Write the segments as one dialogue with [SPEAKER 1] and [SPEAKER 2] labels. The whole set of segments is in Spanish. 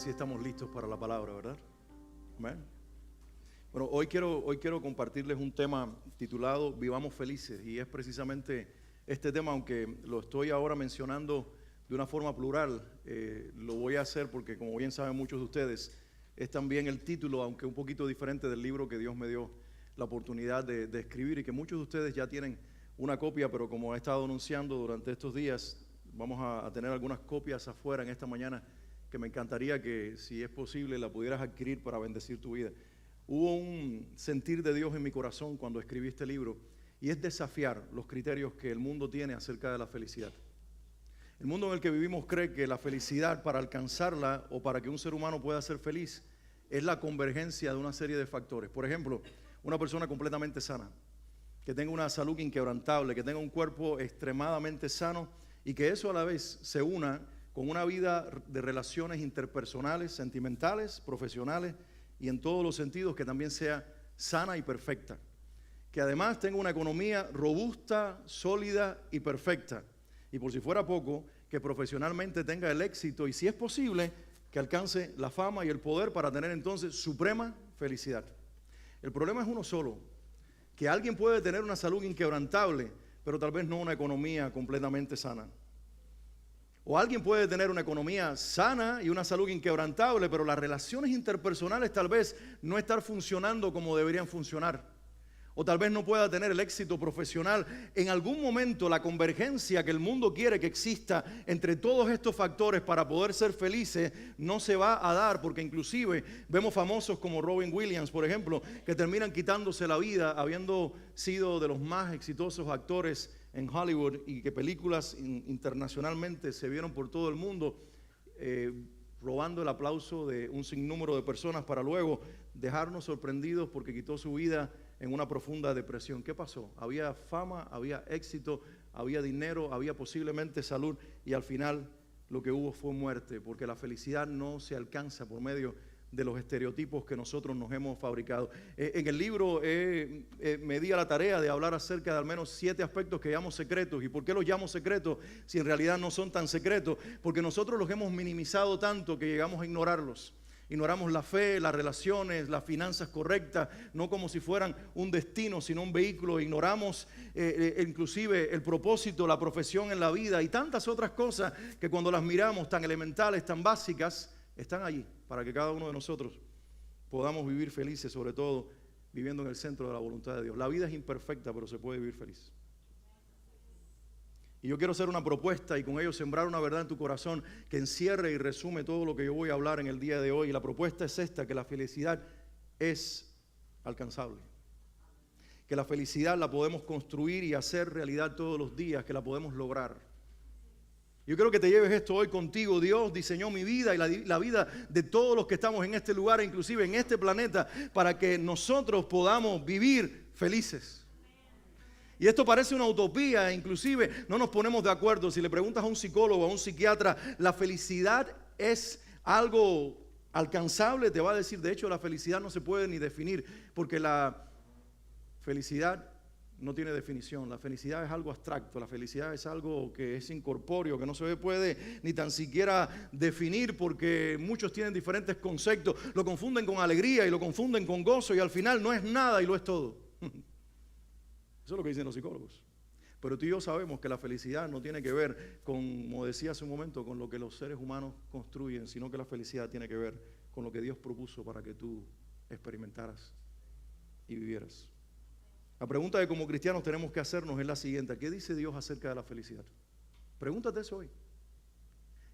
[SPEAKER 1] Si estamos listos para la palabra, ¿verdad? Amén. Bueno, hoy quiero compartirles un tema titulado Vivamos Felices, y es precisamente este tema, aunque lo estoy ahora mencionando de una forma plural, lo voy a hacer porque, como bien saben muchos de ustedes, es también el título, aunque un poquito diferente, del libro que Dios me dio la oportunidad de escribir, y que muchos de ustedes ya tienen una copia, pero como he estado anunciando durante estos días, vamos a tener algunas copias afuera en esta mañana, que me encantaría que, si es posible, la pudieras adquirir para bendecir tu vida. Hubo un sentir de Dios en mi corazón cuando escribí este libro, y es desafiar los criterios que el mundo tiene acerca de la felicidad. El mundo en el que vivimos cree que la felicidad, para alcanzarla o para que un ser humano pueda ser feliz, es la convergencia de una serie de factores. Por ejemplo, una persona completamente sana, que tenga una salud inquebrantable, que tenga un cuerpo extremadamente sano, y que eso a la vez se una con una vida de relaciones interpersonales, sentimentales, profesionales y en todos los sentidos que también sea sana y perfecta. Que además tenga una economía robusta, sólida y perfecta. Y por si fuera poco, que profesionalmente tenga el éxito y, si es posible, que alcance la fama y el poder para tener entonces suprema felicidad. El problema es uno solo, que alguien puede tener una salud inquebrantable, pero tal vez no una economía completamente sana. O alguien puede tener una economía sana y una salud inquebrantable, pero las relaciones interpersonales tal vez no estar funcionando como deberían funcionar. O tal vez no pueda tener el éxito profesional. En algún momento la convergencia que el mundo quiere que exista entre todos estos factores para poder ser felices no se va a dar, porque inclusive vemos famosos como Robin Williams, por ejemplo, que terminan quitándose la vida habiendo sido de los más exitosos actores en Hollywood, y que películas internacionalmente se vieron por todo el mundo, robando el aplauso de un sinnúmero de personas para luego dejarnos sorprendidos porque quitó su vida en una profunda depresión. ¿Qué pasó? Había fama, había éxito, había dinero, había posiblemente salud, y al final lo que hubo fue muerte, porque la felicidad no se alcanza por medio de los estereotipos que nosotros nos hemos fabricado. En el libro me di a la tarea de hablar acerca de al menos 7 aspectos que llamo secretos. ¿Y por qué los llamo secretos si en realidad no son tan secretos? Porque nosotros los hemos minimizado tanto que llegamos a ignorarlos. Ignoramos la fe, las relaciones, las finanzas correctas, no como si fueran un destino, sino un vehículo. Ignoramos inclusive el propósito, la profesión en la vida y tantas otras cosas que, cuando las miramos, tan elementales, tan básicas, están allí para que cada uno de nosotros podamos vivir felices, sobre todo viviendo en el centro de la voluntad de Dios. La vida es imperfecta, pero se puede vivir feliz. Y yo quiero hacer una propuesta y con ello sembrar una verdad en tu corazón que encierre y resume todo lo que yo voy a hablar en el día de hoy. Y la propuesta es esta: que la felicidad es alcanzable. Que la felicidad la podemos construir y hacer realidad todos los días, que la podemos lograr. Yo quiero que te lleves esto hoy contigo. Dios diseñó mi vida y la vida de todos los que estamos en este lugar, inclusive en este planeta, para que nosotros podamos vivir felices. Y esto parece una utopía, inclusive no nos ponemos de acuerdo. Si le preguntas a un psicólogo, a un psiquiatra, ¿la felicidad es algo alcanzable? Te va a decir, de hecho, la felicidad no se puede ni definir, porque la felicidad no tiene definición. La felicidad es algo abstracto, la felicidad es algo que es incorpóreo, que no se puede ni tan siquiera definir, porque muchos tienen diferentes conceptos, lo confunden con alegría y lo confunden con gozo, y al final no es nada y lo es todo. Eso es lo que dicen los psicólogos. Pero tú y yo sabemos que la felicidad no tiene que ver con, como decía hace un momento, con lo que los seres humanos construyen, sino que la felicidad tiene que ver con lo que Dios propuso para que tú experimentaras y vivieras. La pregunta que como cristianos tenemos que hacernos es la siguiente: ¿qué dice Dios acerca de la felicidad? Pregúntate eso hoy.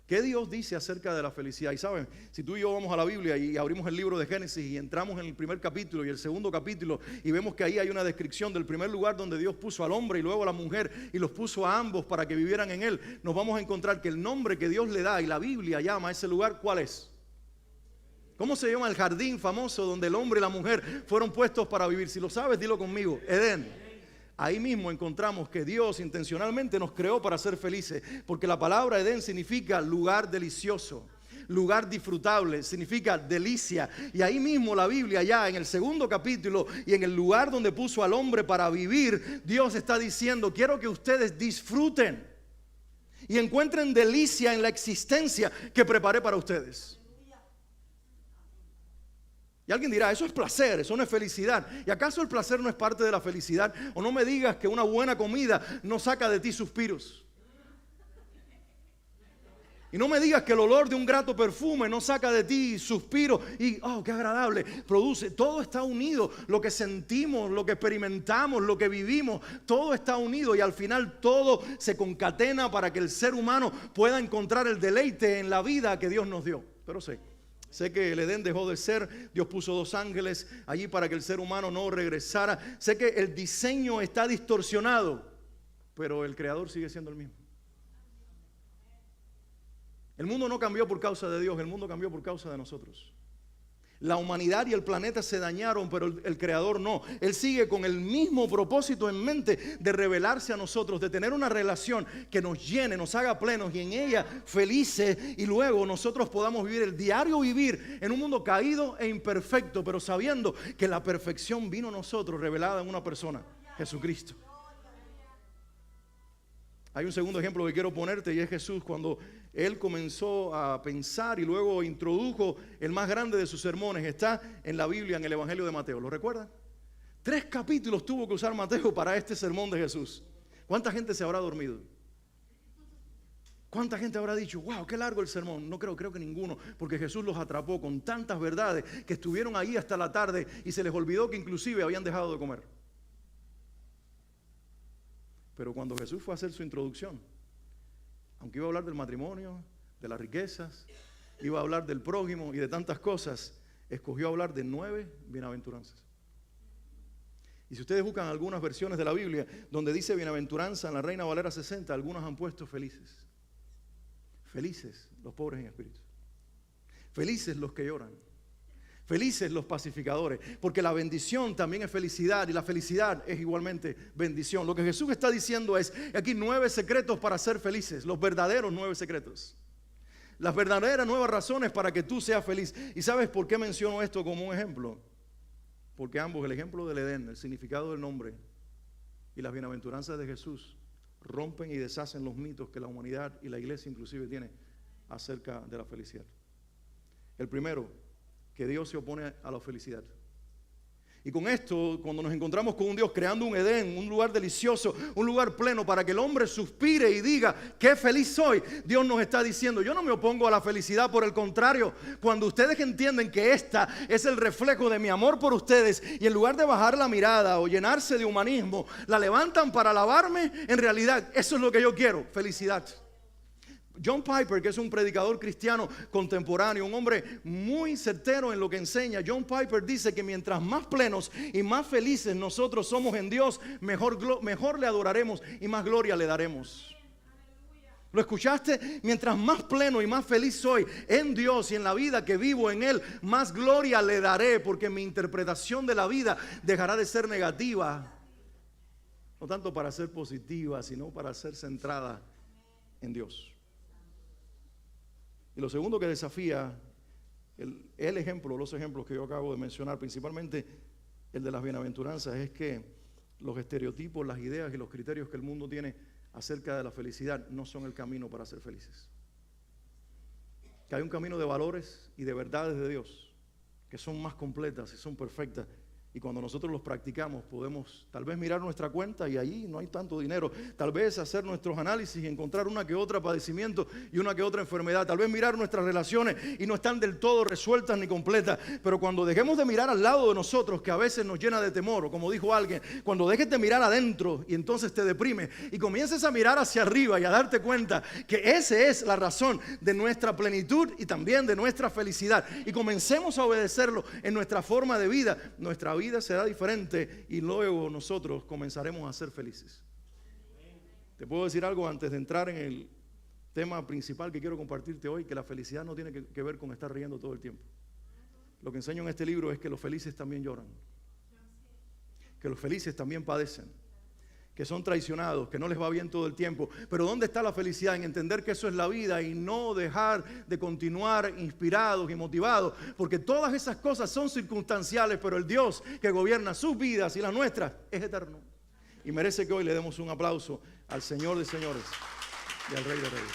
[SPEAKER 1] ¿Qué Dios dice acerca de la felicidad? Y saben, si tú y yo vamos a la Biblia y abrimos el libro de Génesis y entramos en el primer capítulo y el segundo capítulo, y vemos que ahí hay una descripción del primer lugar donde Dios puso al hombre y luego a la mujer y los puso a ambos para que vivieran en él, nos vamos a encontrar que el nombre que Dios le da y la Biblia llama a ese lugar, ¿cuál es? ¿Cómo se llama el jardín famoso donde el hombre y la mujer fueron puestos para vivir? Si lo sabes, dilo conmigo: Edén. Ahí mismo encontramos que Dios intencionalmente nos creó para ser felices, porque la palabra Edén significa lugar delicioso, lugar disfrutable, significa delicia. Y ahí mismo la Biblia, ya en el segundo capítulo y en el lugar donde puso al hombre para vivir, Dios está diciendo: quiero que ustedes disfruten y encuentren delicia en la existencia que preparé para ustedes. Y alguien dirá, eso es placer, eso no es felicidad. ¿Y acaso el placer no es parte de la felicidad? O no me digas que una buena comida no saca de ti suspiros. Y no me digas que el olor de un grato perfume no saca de ti suspiros y, oh, qué agradable, produce. Todo está unido, lo que sentimos, lo que experimentamos, lo que vivimos, todo está unido y al final todo se concatena para que el ser humano pueda encontrar el deleite en la vida que Dios nos dio. Pero sé que el Edén dejó de ser, Dios puso 2 ángeles allí para que el ser humano no regresara. Sé que el diseño está distorsionado, pero el Creador sigue siendo el mismo. El mundo no cambió por causa de Dios, el mundo cambió por causa de nosotros. La humanidad y el planeta se dañaron, pero el Creador no. Él sigue con el mismo propósito en mente de revelarse a nosotros, de tener una relación que nos llene, nos haga plenos y en ella felices. Y luego nosotros podamos vivir el diario vivir en un mundo caído e imperfecto, pero sabiendo que la perfección vino a nosotros revelada en una persona, Jesucristo. Hay un segundo ejemplo que quiero ponerte y es Jesús cuando Él comenzó a pensar y luego introdujo el más grande de sus sermones. Está en la Biblia, en el Evangelio de Mateo. ¿Lo recuerdan? 3 capítulos tuvo que usar Mateo para este sermón de Jesús. ¿Cuánta gente se habrá dormido? ¿Cuánta gente habrá dicho, wow, qué largo el sermón? No creo que ninguno, porque Jesús los atrapó con tantas verdades que estuvieron ahí hasta la tarde y se les olvidó que inclusive habían dejado de comer. Pero cuando Jesús fue a hacer su introducción, aunque iba a hablar del matrimonio, de las riquezas, iba a hablar del prójimo y de tantas cosas, escogió hablar de 9 bienaventuranzas. Y si ustedes buscan algunas versiones de la Biblia donde dice bienaventuranza en la Reina Valera 60, algunos han puesto felices. Felices los pobres en espíritu. Felices los que lloran. Felices los pacificadores, porque la bendición también es felicidad y la felicidad es igualmente bendición. Lo que Jesús está diciendo es, aquí 9 secretos para ser felices, los verdaderos 9 secretos. Las verdaderas 9 razones para que tú seas feliz. ¿Y sabes por qué menciono esto como un ejemplo? Porque ambos, el ejemplo del Edén, el significado del nombre y las bienaventuranzas de Jesús, rompen y deshacen los mitos que la humanidad y la iglesia inclusive tiene acerca de la felicidad. El primero, que Dios se opone a la felicidad. Y con esto, cuando nos encontramos con un Dios creando un Edén, un lugar delicioso, un lugar pleno para que el hombre suspire y diga, qué feliz soy, Dios nos está diciendo, yo no me opongo a la felicidad, por el contrario, cuando ustedes entienden que esta es el reflejo de mi amor por ustedes y en lugar de bajar la mirada o llenarse de humanismo, la levantan para alabarme, en realidad eso es lo que yo quiero, felicidad. John Piper, que es un predicador cristiano contemporáneo, un hombre muy certero en lo que enseña. John Piper dice que mientras más plenos y más felices nosotros somos en Dios, mejor le adoraremos y más gloria le daremos. ¿Lo escuchaste? Mientras más pleno y más feliz soy en Dios y en la vida que vivo en Él, más gloria le daré, porque mi interpretación de la vida dejará de ser negativa, no tanto para ser positiva, sino para ser centrada en Dios. Y lo segundo que desafía el ejemplo, los ejemplos que yo acabo de mencionar, principalmente el de las bienaventuranzas, es que los estereotipos, las ideas y los criterios que el mundo tiene acerca de la felicidad no son el camino para ser felices. Que hay un camino de valores y de verdades de Dios que son más completas y son perfectas. Y cuando nosotros los practicamos podemos tal vez mirar nuestra cuenta y allí no hay tanto dinero. Tal vez hacer nuestros análisis y encontrar una que otra padecimiento y una que otra enfermedad. Tal vez mirar nuestras relaciones y no están del todo resueltas ni completas. Pero cuando dejemos de mirar al lado de nosotros, que a veces nos llena de temor, o como dijo alguien, cuando dejes de mirar adentro y entonces te deprime y comiences a mirar hacia arriba y a darte cuenta que esa es la razón de nuestra plenitud y también de nuestra felicidad. Y comencemos a obedecerlo en nuestra forma de vida, nuestra vida será diferente y luego nosotros comenzaremos a ser felices. Te puedo decir algo antes de entrar en el tema principal que quiero compartirte hoy, que la felicidad no tiene que ver con estar riendo todo el tiempo. Lo que enseño en este libro es que los felices también lloran, que los felices también padecen, que son traicionados, que no les va bien todo el tiempo. Pero ¿dónde está la felicidad? En entender que eso es la vida y no dejar de continuar inspirados y motivados, porque todas esas cosas son circunstanciales, pero el Dios que gobierna sus vidas y las nuestras es eterno. Y merece que hoy le demos un aplauso al Señor de señores y al Rey de reyes.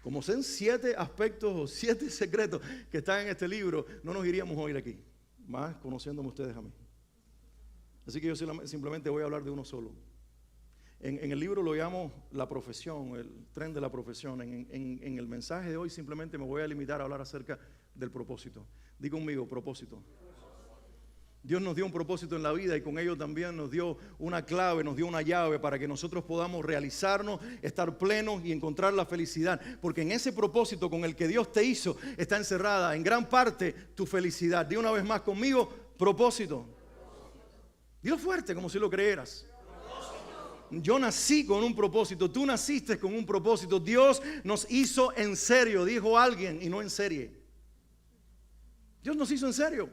[SPEAKER 1] Como son 7 aspectos o 7 secretos que están en este libro, no nos iríamos hoy de aquí, más conociéndome ustedes a mí. Así que yo simplemente voy a hablar de uno solo. En el libro lo llamo la profesión, el tren de la profesión. En el mensaje de hoy simplemente me voy a limitar a hablar acerca del propósito. Diga conmigo, propósito. Dios nos dio un propósito en la vida y con ello también nos dio una clave, nos dio una llave para que nosotros podamos realizarnos, estar plenos y encontrar la felicidad. Porque en ese propósito con el que Dios te hizo está encerrada en gran parte tu felicidad. Di una vez más conmigo, propósito. Dilo fuerte como si lo creyeras. Yo nací con un propósito, tú naciste con un propósito. Dios nos hizo en serio, dijo alguien, y no en serie. Dios nos hizo en serio.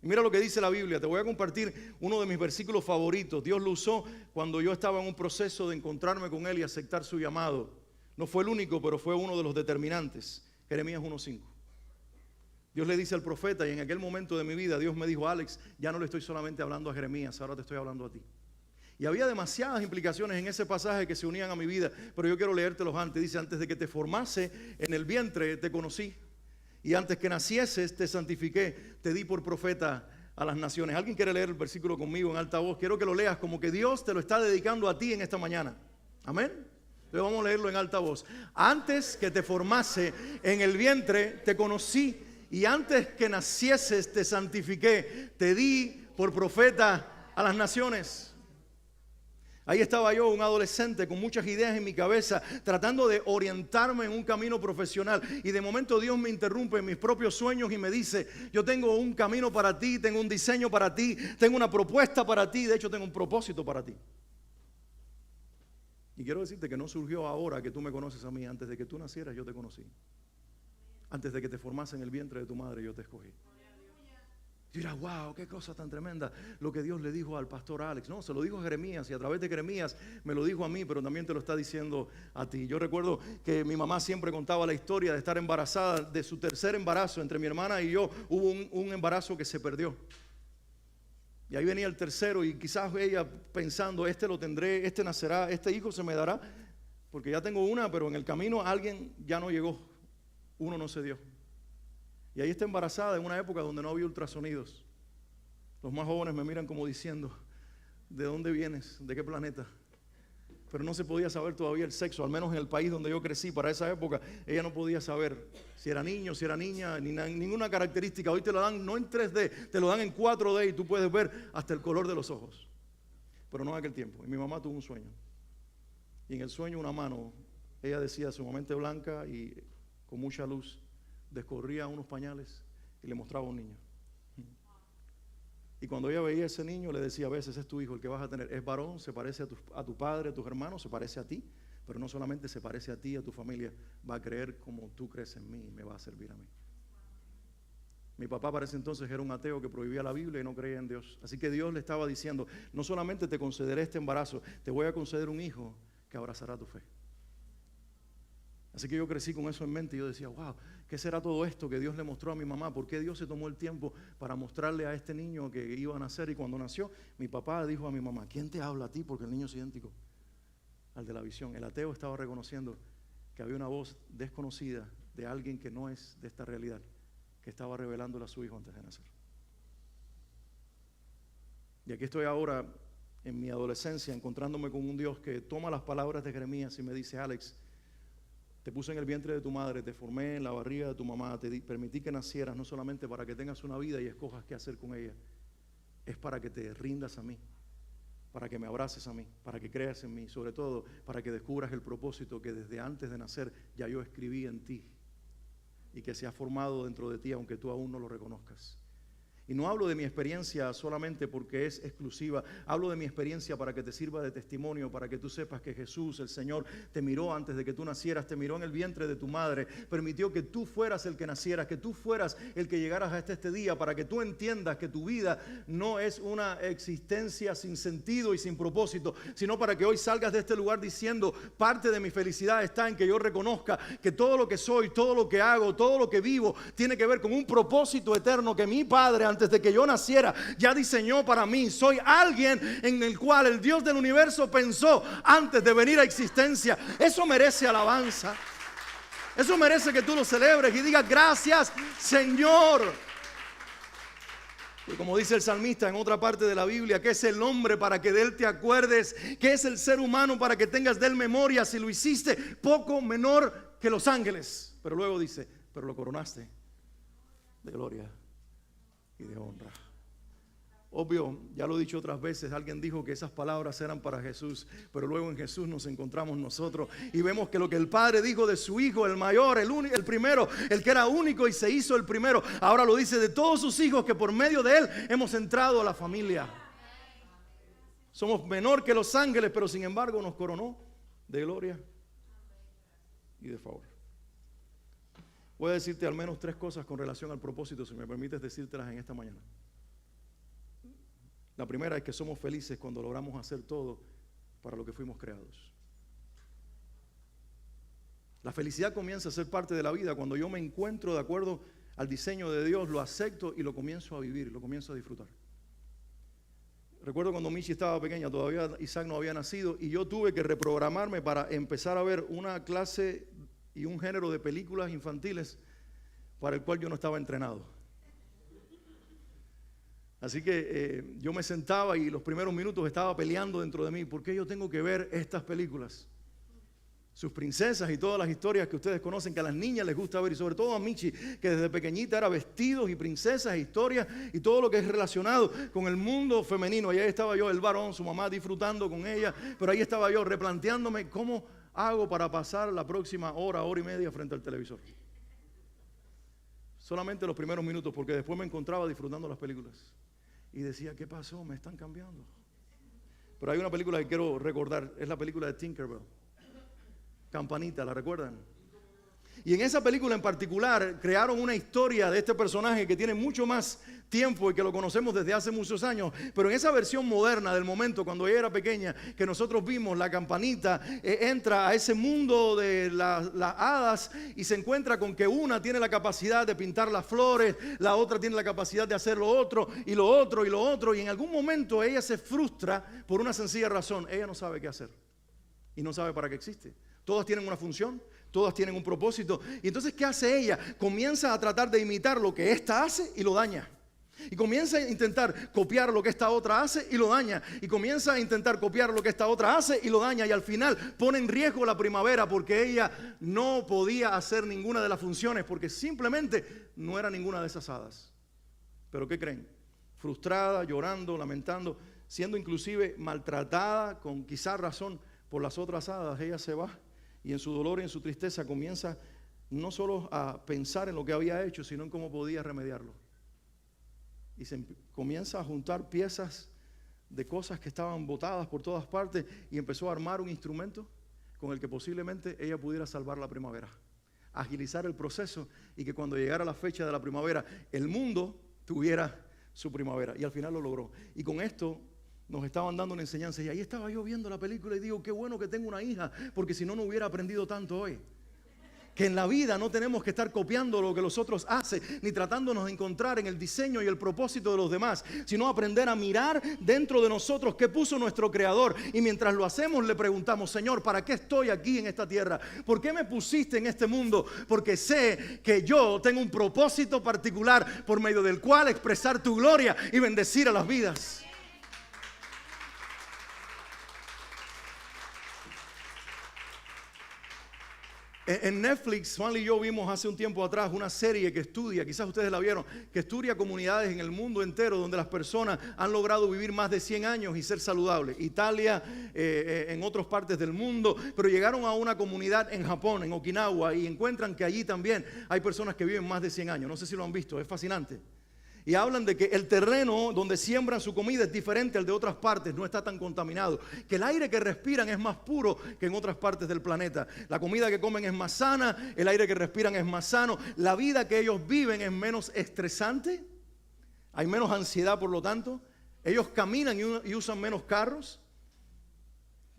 [SPEAKER 1] Y mira lo que dice la Biblia, te voy a compartir uno de mis versículos favoritos. Dios lo usó cuando yo estaba en un proceso de encontrarme con Él y aceptar su llamado. No fue el único, pero fue uno de los determinantes. Jeremías 1:5. Dios le dice al profeta, y en aquel momento de mi vida Dios me dijo: Alex, ya no le estoy solamente hablando a Jeremías, ahora te estoy hablando a ti. Y había demasiadas implicaciones en ese pasaje que se unían a mi vida, pero yo quiero leértelos antes. Dice: antes de que te formase en el vientre te conocí, y antes que nacieses te santifiqué, te di por profeta a las naciones. ¿Alguien quiere leer el versículo conmigo en alta voz? Quiero que lo leas como que Dios te lo está dedicando a ti en esta mañana. Amén. Entonces vamos a leerlo en alta voz. Antes que te formase en el vientre te conocí, y antes que nacieses te santifiqué, te di por profeta a las naciones. Ahí estaba yo, un adolescente con muchas ideas en mi cabeza, tratando de orientarme en un camino profesional. Y de momento Dios me interrumpe en mis propios sueños y me dice: yo tengo un camino para ti, tengo un diseño para ti, tengo una propuesta para ti, de hecho tengo un propósito para ti. Y quiero decirte que no surgió ahora que tú me conoces a mí. Antes de que tú nacieras yo te conocí. Antes de que te formase en el vientre de tu madre yo te escogí. Y dirás: wow, qué cosa tan tremenda lo que Dios le dijo al pastor Alex. No, se lo dijo a Jeremías, y a través de Jeremías me lo dijo a mí, pero también te lo está diciendo a ti. Yo recuerdo que mi mamá siempre contaba la historia de estar embarazada, de su tercer embarazo. Entre mi hermana y yo hubo un embarazo que se perdió. Y ahí venía el tercero, y quizás ella pensando: este lo tendré, este nacerá, este hijo se me dará, porque ya tengo una, pero en el camino alguien ya no llegó, uno no se dio. Y ahí está embarazada en una época donde no había ultrasonidos. Los más jóvenes me miran como diciendo: ¿de dónde vienes? ¿De qué planeta? Pero no se podía saber todavía el sexo, al menos en el país donde yo crecí. Para esa época ella no podía saber si era niño, si era niña, ninguna característica. Hoy te lo dan no en 3D, te lo dan en 4D y tú puedes ver hasta el color de los ojos. Pero no en aquel tiempo. Y mi mamá tuvo un sueño. Y en el sueño una mano, ella decía sumamente blanca y con mucha luz, descorría unos pañales y le mostraba a un niño. Y cuando ella veía a ese niño le decía a veces: es tu hijo el que vas a tener, es varón, se parece a tu padre, a tus hermanos, se parece a ti, pero no solamente se parece a ti, a tu familia, va a creer como tú crees en mí y me va a servir a mí. Mi papá para ese entonces era un ateo que prohibía la Biblia y no creía en Dios. Así que Dios le estaba diciendo: no solamente te concederé este embarazo, te voy a conceder un hijo que abrazará tu fe. Así que yo crecí con eso en mente y yo decía: wow, ¿qué será todo esto que Dios le mostró a mi mamá? ¿Por qué Dios se tomó el tiempo para mostrarle a este niño que iba a nacer? Y cuando nació, mi papá dijo a mi mamá: ¿quién te habla a ti? Porque el niño es idéntico al de la visión. El ateo estaba reconociendo que había una voz desconocida de alguien que no es de esta realidad, que estaba revelándole a su hijo antes de nacer. Y aquí estoy ahora en mi adolescencia encontrándome con un Dios que toma las palabras de Jeremías y me dice: Alex, te puse en el vientre de tu madre, te formé en la barriga de tu mamá, permití que nacieras no solamente para que tengas una vida y escojas qué hacer con ella, es para que te rindas a mí, para que me abraces a mí, para que creas en mí, sobre todo para que descubras el propósito que desde antes de nacer ya yo escribí en ti y que se ha formado dentro de ti aunque tú aún no lo reconozcas. Y no hablo de mi experiencia solamente porque es exclusiva. Hablo de mi experiencia para que te sirva de testimonio, para que tú sepas que Jesús, el Señor, te miró antes de que tú nacieras, te miró en el vientre de tu madre, permitió que tú fueras el que nacieras, que tú fueras el que llegaras a este día, para que tú entiendas que tu vida no es una existencia sin sentido y sin propósito, sino para que hoy salgas de este lugar diciendo: parte de mi felicidad está en que yo reconozca que todo lo que soy, todo lo que hago, todo lo que vivo, tiene que ver con un propósito eterno que mi Padre, antes de que yo naciera, ya diseñó para mí. Soy alguien en el cual el Dios del universo pensó antes de venir a existencia. Eso merece alabanza. Eso merece que tú lo celebres y digas gracias, Señor. Y como dice el salmista en otra parte de la Biblia, ¿qué es el hombre para que de él te acuerdes? ¿Qué es el ser humano para que tengas de él memoria? Si lo hiciste poco menor que los ángeles. Pero luego dice, pero lo coronaste de gloria y de honra. Obvio, ya lo he dicho otras veces, alguien dijo que esas palabras eran para Jesús, pero luego en Jesús nos encontramos nosotros y vemos que lo que el Padre dijo de su Hijo, el mayor, el primero, el que era único y se hizo el primero, ahora lo dice de todos sus hijos, que por medio de él hemos entrado a la familia. Somos menor que los ángeles, pero sin embargo nos coronó de gloria y de favor. Voy a decirte al menos 3 cosas con relación al propósito, si me permites decírtelas en esta mañana. La primera es que somos felices cuando logramos hacer todo para lo que fuimos creados. La felicidad comienza a ser parte de la vida cuando yo me encuentro de acuerdo al diseño de Dios, lo acepto y lo comienzo a vivir, lo comienzo a disfrutar. Recuerdo cuando Michi estaba pequeña, todavía Isaac no había nacido, y yo tuve que reprogramarme para empezar a ver una clase y un género de películas infantiles para el cual yo no estaba entrenado. Así que yo me sentaba y los primeros minutos estaba peleando dentro de mí. ¿Por qué yo tengo que ver estas películas? Sus princesas y todas las historias que ustedes conocen, que a las niñas les gusta ver, y sobre todo a Michi, que desde pequeñita era vestidos y princesas, historias y todo lo que es relacionado con el mundo femenino. Y ahí estaba yo, el varón, su mamá disfrutando con ella, pero ahí estaba yo replanteándome cómo hago para pasar la próxima hora, hora y media frente al televisor. Solamente los primeros minutos, porque después me encontraba disfrutando las películas. Y decía, ¿qué pasó? Me están cambiando. Pero hay una película que quiero recordar, es la película de Tinkerbell. Campanita, ¿la recuerdan? Y en esa película en particular crearon una historia de este personaje que tiene mucho más tiempo y que lo conocemos desde hace muchos años, pero en esa versión moderna del momento, cuando ella era pequeña, que nosotros vimos, la Campanita entra a ese mundo de las hadas y se encuentra con que una tiene la capacidad de pintar las flores, la otra tiene la capacidad de hacer lo otro y lo otro y lo otro, y en algún momento ella se frustra por una sencilla razón: ella no sabe qué hacer y no sabe para qué existe. Todas tienen una función, todas tienen un propósito. Y entonces, ¿qué hace ella? Comienza a tratar de imitar lo que ésta hace y lo daña. Y comienza a intentar copiar lo que esta otra hace y lo daña. Y comienza a intentar copiar lo que esta otra hace y lo daña. Y al final pone en riesgo la primavera porque ella no podía hacer ninguna de las funciones porque simplemente no era ninguna de esas hadas. ¿Pero qué creen? Frustrada, llorando, lamentando, siendo inclusive maltratada con quizá razón por las otras hadas, ella se va. Y en su dolor y en su tristeza comienza no solo a pensar en lo que había hecho, sino en cómo podía remediarlo. Y se comienza a juntar piezas de cosas que estaban botadas por todas partes y empezó a armar un instrumento con el que posiblemente ella pudiera salvar la primavera, agilizar el proceso y que cuando llegara la fecha de la primavera el mundo tuviera su primavera. Y al final lo logró. Y con esto nos estaban dando una enseñanza y ahí estaba yo viendo la película y digo, qué bueno que tengo una hija, porque si no, no hubiera aprendido tanto hoy. Que en la vida no tenemos que estar copiando lo que los otros hacen, ni tratándonos de encontrar en el diseño y el propósito de los demás, sino aprender a mirar dentro de nosotros qué puso nuestro Creador. Y mientras lo hacemos le preguntamos, Señor, ¿para qué estoy aquí en esta tierra? ¿Por qué me pusiste en este mundo? Porque sé que yo tengo un propósito particular por medio del cual expresar tu gloria y bendecir a las vidas. En Netflix, Juan y yo vimos hace un tiempo atrás una serie que estudia, quizás ustedes la vieron, que estudia comunidades en el mundo entero donde las personas han logrado vivir más de 100 años y ser saludables. Italia, en otras partes del mundo, pero llegaron a una comunidad en Japón, en Okinawa, y encuentran que allí también hay personas que viven más de 100 años. No sé si lo han visto, es fascinante. Y hablan de que el terreno donde siembran su comida es diferente al de otras partes, no está tan contaminado. Que el aire que respiran es más puro que en otras partes del planeta. La comida que comen es más sana, el aire que respiran es más sano. La vida que ellos viven es menos estresante, hay menos ansiedad por lo tanto. Ellos caminan y usan menos carros.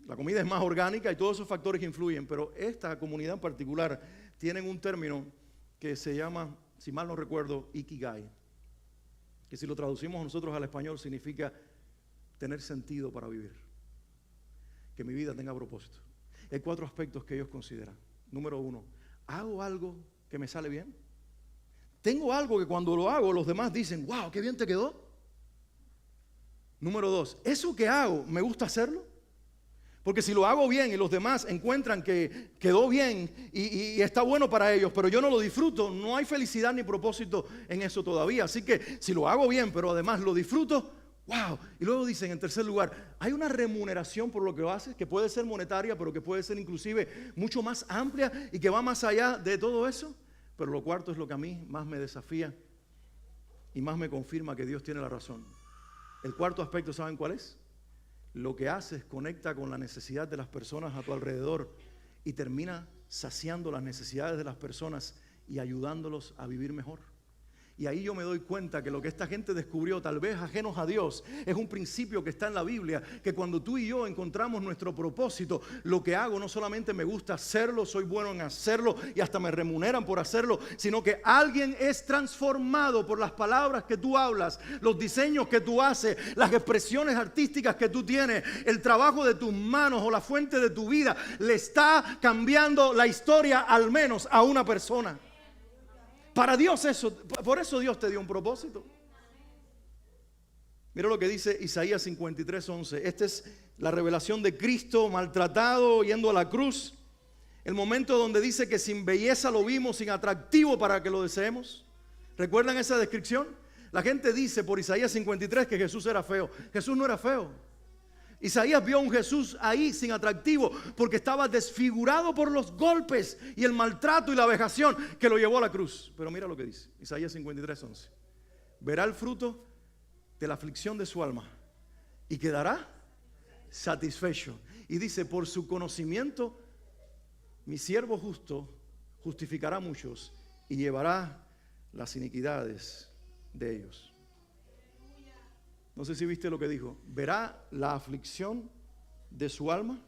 [SPEAKER 1] La comida es más orgánica y todos esos factores que influyen. Pero esta comunidad en particular tienen un término que se llama, si mal no recuerdo, Ikigai. Que si lo traducimos nosotros al español significa tener sentido para vivir. Que mi vida tenga propósito. Hay 4 aspectos que ellos consideran. Número 1, ¿hago algo que me sale bien? ¿Tengo algo que cuando lo hago los demás dicen, wow, qué bien te quedó? Número 2, ¿eso que hago me gusta hacerlo? Porque si lo hago bien y los demás encuentran que quedó bien y está bueno para ellos, pero yo no lo disfruto, no hay felicidad ni propósito en eso todavía. Así que si lo hago bien, pero además lo disfruto, wow. Y luego dicen, en tercer lugar, hay una remuneración por lo que haces, que puede ser monetaria, pero que puede ser inclusive mucho más amplia y que va más allá de todo eso. Pero lo cuarto es lo que a mí más me desafía y más me confirma que Dios tiene la razón. El cuarto aspecto, ¿saben cuál es? Lo que haces conecta con la necesidad de las personas a tu alrededor y termina saciando las necesidades de las personas y ayudándolos a vivir mejor. Y ahí yo me doy cuenta que lo que esta gente descubrió, tal vez ajenos a Dios, es un principio que está en la Biblia, que cuando tú y yo encontramos nuestro propósito, lo que hago no solamente me gusta hacerlo, soy bueno en hacerlo y hasta me remuneran por hacerlo, sino que alguien es transformado por las palabras que tú hablas, los diseños que tú haces, las expresiones artísticas que tú tienes, el trabajo de tus manos o la fuente de tu vida, le está cambiando la historia al menos a una persona. Para Dios eso, por eso Dios te dio un propósito. Mira lo que dice Isaías 53:11. Esta es la revelación de Cristo maltratado, yendo a la cruz. El momento donde dice que sin belleza lo vimos, sin atractivo para que lo deseemos. ¿Recuerdan esa descripción? La gente dice por Isaías 53 que Jesús era feo. Jesús no era feo. Isaías vio a un Jesús ahí sin atractivo porque estaba desfigurado por los golpes y el maltrato y la vejación que lo llevó a la cruz. Pero mira lo que dice Isaías 53:11. Verá el fruto de la aflicción de su alma y quedará satisfecho. Y dice, por su conocimiento mi siervo justo justificará a muchos y llevará las iniquidades de ellos. No sé si viste lo que dijo. Verá la aflicción de su alma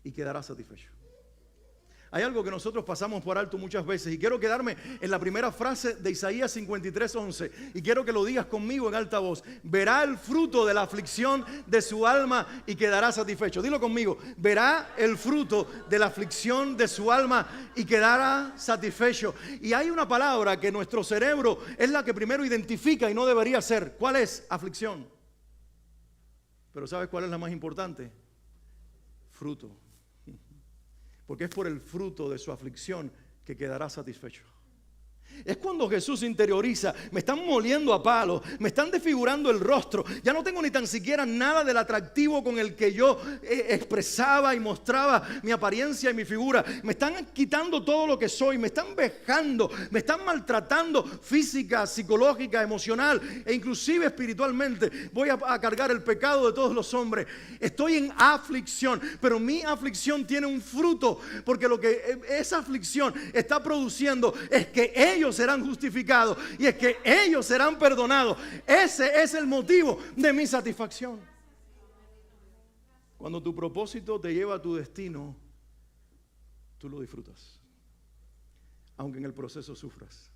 [SPEAKER 1] y quedará satisfecho. Hay algo que nosotros pasamos por alto muchas veces y quiero quedarme en la primera frase de Isaías 53:11 y quiero que lo digas conmigo en alta voz. Verá el fruto de la aflicción de su alma y quedará satisfecho. Dilo conmigo. Verá el fruto de la aflicción de su alma y quedará satisfecho. Y hay una palabra que nuestro cerebro es la que primero identifica y no debería ser. ¿Cuál es? Aflicción. Pero ¿sabes cuál es la más importante? Fruto. Porque es por el fruto de su aflicción que quedará satisfecho. Es cuando Jesús interioriza, me están moliendo a palos, me están desfigurando el rostro, ya no tengo ni tan siquiera nada del atractivo con el que yo expresaba y mostraba mi apariencia y mi figura. Me están quitando todo lo que soy, me están vejando, me están maltratando física, psicológica, emocional e inclusive espiritualmente. Voy a cargar el pecado de todos los hombres. Estoy en aflicción, pero mi aflicción tiene un fruto, porque lo que esa aflicción está produciendo es que ellos serán justificados y es que ellos serán perdonados. Ese es el motivo de mi satisfacción. Cuando tu propósito te lleva a tu destino, tú lo disfrutas, aunque en el proceso sufras.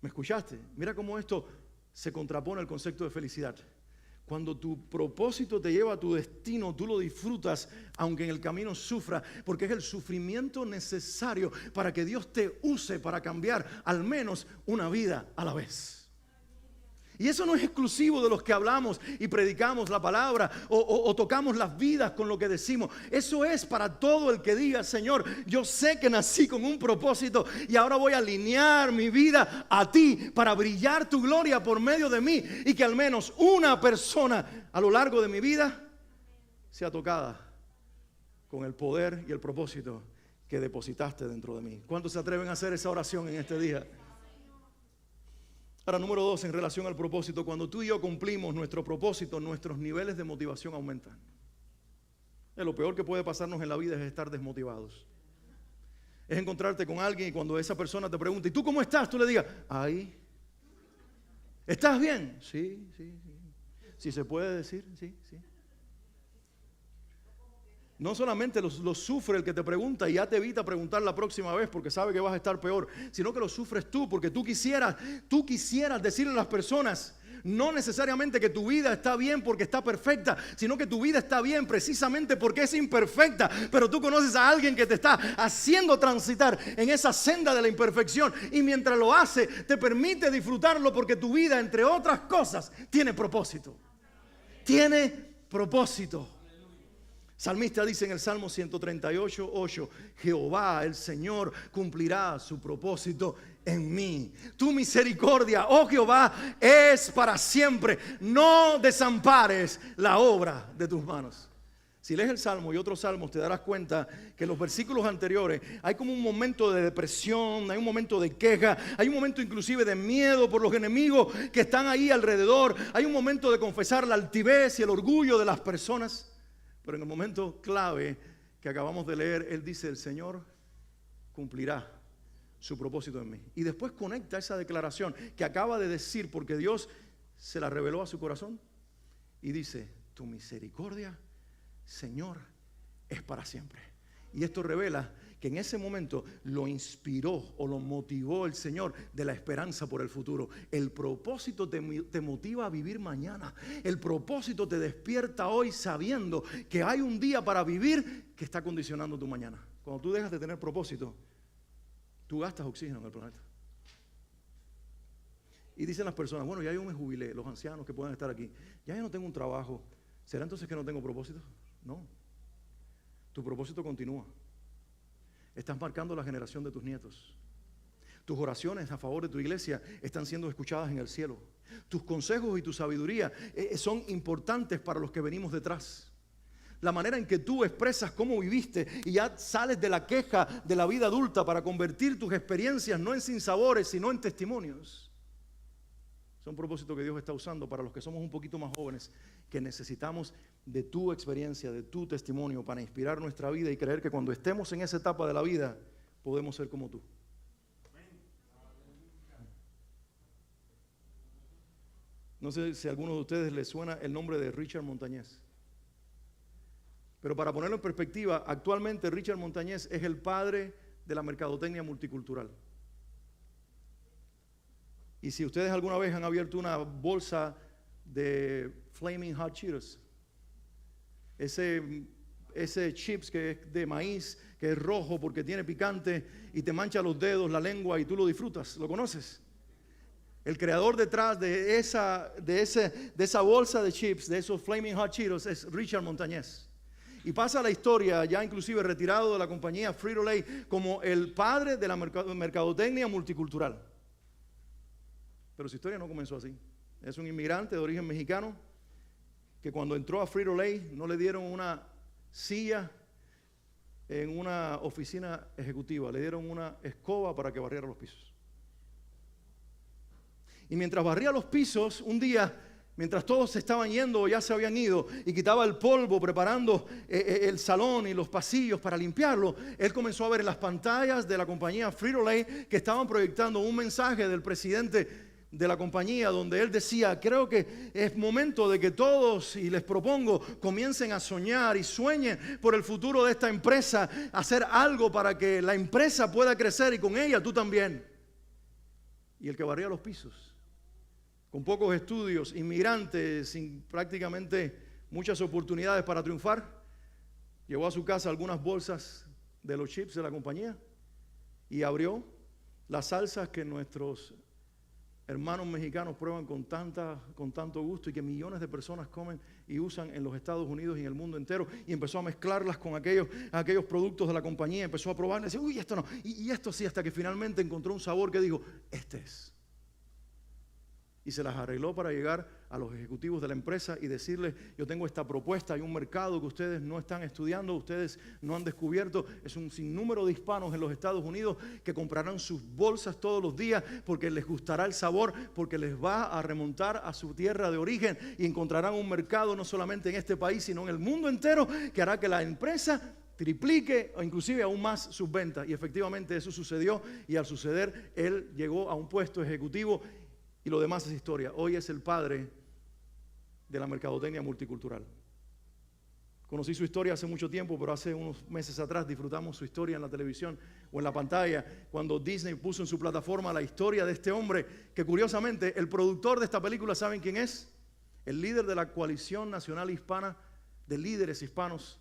[SPEAKER 1] ¿Me escuchaste? Mira cómo esto se contrapone al concepto de felicidad. Cuando tu propósito te lleva a tu destino, tú lo disfrutas, aunque en el camino sufra, porque es el sufrimiento necesario para que Dios te use para cambiar al menos una vida a la vez. Y eso no es exclusivo de los que hablamos y predicamos la palabra o tocamos las vidas con lo que decimos. Eso es para todo el que diga, Señor, yo sé que nací con un propósito y ahora voy a alinear mi vida a ti para brillar tu gloria por medio de mí y que al menos una persona a lo largo de mi vida sea tocada con el poder y el propósito que depositaste dentro de mí. ¿Cuántos se atreven a hacer esa oración en este día? Ahora, número 2, en relación al propósito, cuando tú y yo cumplimos nuestro propósito, nuestros niveles de motivación aumentan. Lo peor que puede pasarnos en la vida es estar desmotivados. Es encontrarte con alguien y cuando esa persona te pregunta, ¿y tú cómo estás? Tú le digas, ahí. ¿Estás bien? Sí. Si se puede decir, sí. No solamente lo sufre el que te pregunta y ya te evita preguntar la próxima vez porque sabe que vas a estar peor, sino que lo sufres tú porque tú quisieras decirle a las personas, No necesariamente que tu vida está bien porque está perfecta, sino que tu vida está bien precisamente porque es imperfecta. Pero tú conoces a alguien que te está haciendo transitar en esa senda de la imperfección, y mientras lo hace te permite disfrutarlo porque tu vida, entre otras cosas, tiene propósito. Tiene propósito. Salmista dice en el Salmo 138:8: Jehová, el Señor, cumplirá su propósito en mí. Tu misericordia, oh Jehová, es para siempre. No desampares la obra de tus manos. Si lees el Salmo y otros salmos, te darás cuenta que en los versículos anteriores hay como un momento de depresión, hay un momento de queja, hay un momento inclusive de miedo por los enemigos que están ahí alrededor, hay un momento de confesar la altivez y el orgullo de las personas. Pero en el momento clave que acabamos de leer, él dice: el Señor cumplirá su propósito en mí. Y después conecta esa declaración que acaba de decir, porque Dios se la reveló a su corazón, y dice: tu misericordia, Señor, es para siempre. Y esto revela que en ese momento lo inspiró o lo motivó el Señor de la esperanza por el futuro. El propósito te motiva a vivir mañana. El propósito te despierta hoy sabiendo que hay un día para vivir que está condicionando tu mañana. Cuando tú dejas de tener propósito, tú gastas oxígeno en el planeta. Y dicen las personas: bueno, ya yo me jubilé, los ancianos que puedan estar aquí, ya yo no tengo un trabajo, ¿será entonces que no tengo propósito? No, tu propósito continúa. Estás marcando la generación de tus nietos. Tus oraciones a favor de tu iglesia están siendo escuchadas en el cielo. Tus consejos y tu sabiduría son importantes para los que venimos detrás. La manera en que tú expresas cómo viviste y ya sales de la queja de la vida adulta para convertir tus experiencias no en sinsabores, sino en testimonios. Son propósitos que Dios está usando para los que somos un poquito más jóvenes, que necesitamos de tu experiencia, de tu testimonio para inspirar nuestra vida y creer que cuando estemos en esa etapa de la vida podemos ser como tú. No sé si a alguno de ustedes les suena el nombre de Richard Montañez. Pero para ponerlo en perspectiva, actualmente Richard Montañez es el padre de la mercadotecnia multicultural. Y si ustedes alguna vez han abierto una bolsa de Flaming Hot Cheetos, ese chips que es de maíz, que es rojo porque tiene picante y te mancha los dedos, la lengua, y tú lo disfrutas, ¿lo conoces? El creador detrás de esa bolsa de chips, de esos Flaming Hot Cheetos, es Richard Montañez. Y pasa la historia, ya inclusive retirado de la compañía Frito-Lay, como el padre de la mercadotecnia multicultural. Pero su historia no comenzó así. Es un inmigrante de origen mexicano que cuando entró a Frito-Lay no le dieron una silla en una oficina ejecutiva, le dieron una escoba para que barriera los pisos. Y mientras barría los pisos, un día, mientras todos se estaban yendo o ya se habían ido, y quitaba el polvo preparando el salón y los pasillos para limpiarlo, él comenzó a ver en las pantallas de la compañía Frito-Lay que estaban proyectando un mensaje del presidente de la compañía, donde él decía: creo que es momento de que todos, y les propongo, comiencen a soñar y sueñen por el futuro de esta empresa, hacer algo para que la empresa pueda crecer y con ella tú también. Y el que barría los pisos, con pocos estudios, inmigrante, sin prácticamente muchas oportunidades para triunfar, llevó a su casa algunas bolsas de los chips de la compañía y abrió las salsas que nuestros hermanos mexicanos prueban con tanto gusto y que millones de personas comen y usan en los Estados Unidos y en el mundo entero, y empezó a mezclarlas con aquellos productos de la compañía, empezó a probar y decía: uy, esto no, y esto sí, hasta que finalmente encontró un sabor que dijo: este es. Y se las arregló para llegar a los ejecutivos de la empresa y decirles: yo tengo esta propuesta, hay un mercado que ustedes no están estudiando, ustedes no han descubierto, es un sinnúmero de hispanos en los Estados Unidos que comprarán sus bolsas todos los días porque les gustará el sabor, porque les va a remontar a su tierra de origen, y encontrarán un mercado no solamente en este país, sino en el mundo entero, que hará que la empresa triplique o inclusive aún más sus ventas. Y efectivamente eso sucedió, y al suceder él llegó a un puesto ejecutivo. Y lo demás es historia. Hoy es el padre de la mercadotecnia multicultural. Conocí su historia hace mucho tiempo, pero hace unos meses atrás disfrutamos su historia en la televisión o en la pantalla, cuando Disney puso en su plataforma la historia de este hombre, que curiosamente el productor de esta película, ¿saben quién es? El líder de la Coalición Nacional Hispana de Líderes Hispanos,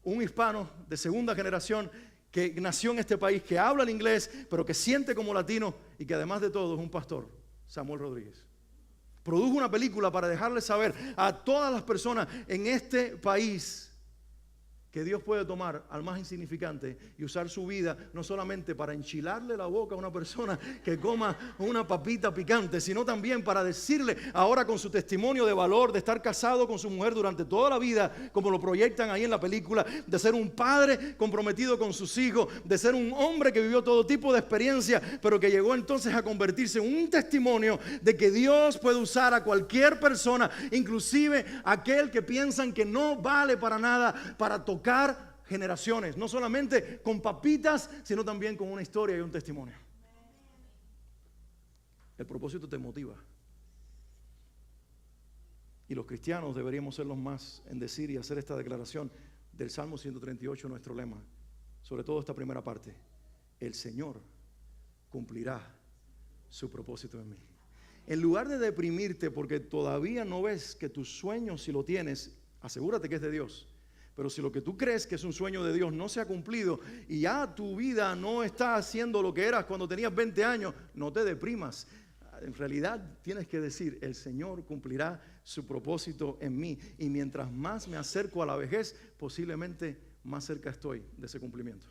[SPEAKER 1] un hispano de segunda generación que nació en este país, que habla el inglés, pero que siente como latino y que además de todo es un pastor, Samuel Rodríguez. Produjo una película para dejarle saber a todas las personas en este país que Dios puede tomar al más insignificante y usar su vida no solamente para enchilarle la boca a una persona que coma una papita picante, sino también para decirle ahora con su testimonio de valor, de estar casado con su mujer durante toda la vida, como lo proyectan ahí en la película, de ser un padre comprometido con sus hijos, de ser un hombre que vivió todo tipo de experiencia, pero que llegó entonces a convertirse en un testimonio de que Dios puede usar a cualquier persona, inclusive aquel que piensan que no vale para nada, para tocar generaciones, no solamente con papitas, sino también con una historia y un testimonio. El propósito te motiva. Y los cristianos deberíamos ser los más en decir y hacer esta declaración del Salmo 138, nuestro lema, sobre todo esta primera parte: el Señor cumplirá su propósito en mí. En lugar de deprimirte porque todavía no ves que tus sueños, si lo tienes, asegúrate que es de Dios. Pero si lo que tú crees que es un sueño de Dios no se ha cumplido y ya tu vida no está haciendo lo que eras cuando tenías 20 años, no te deprimas. En realidad tienes que decir: el Señor cumplirá su propósito en mí. Y mientras más me acerco a la vejez, posiblemente más cerca estoy de ese cumplimiento.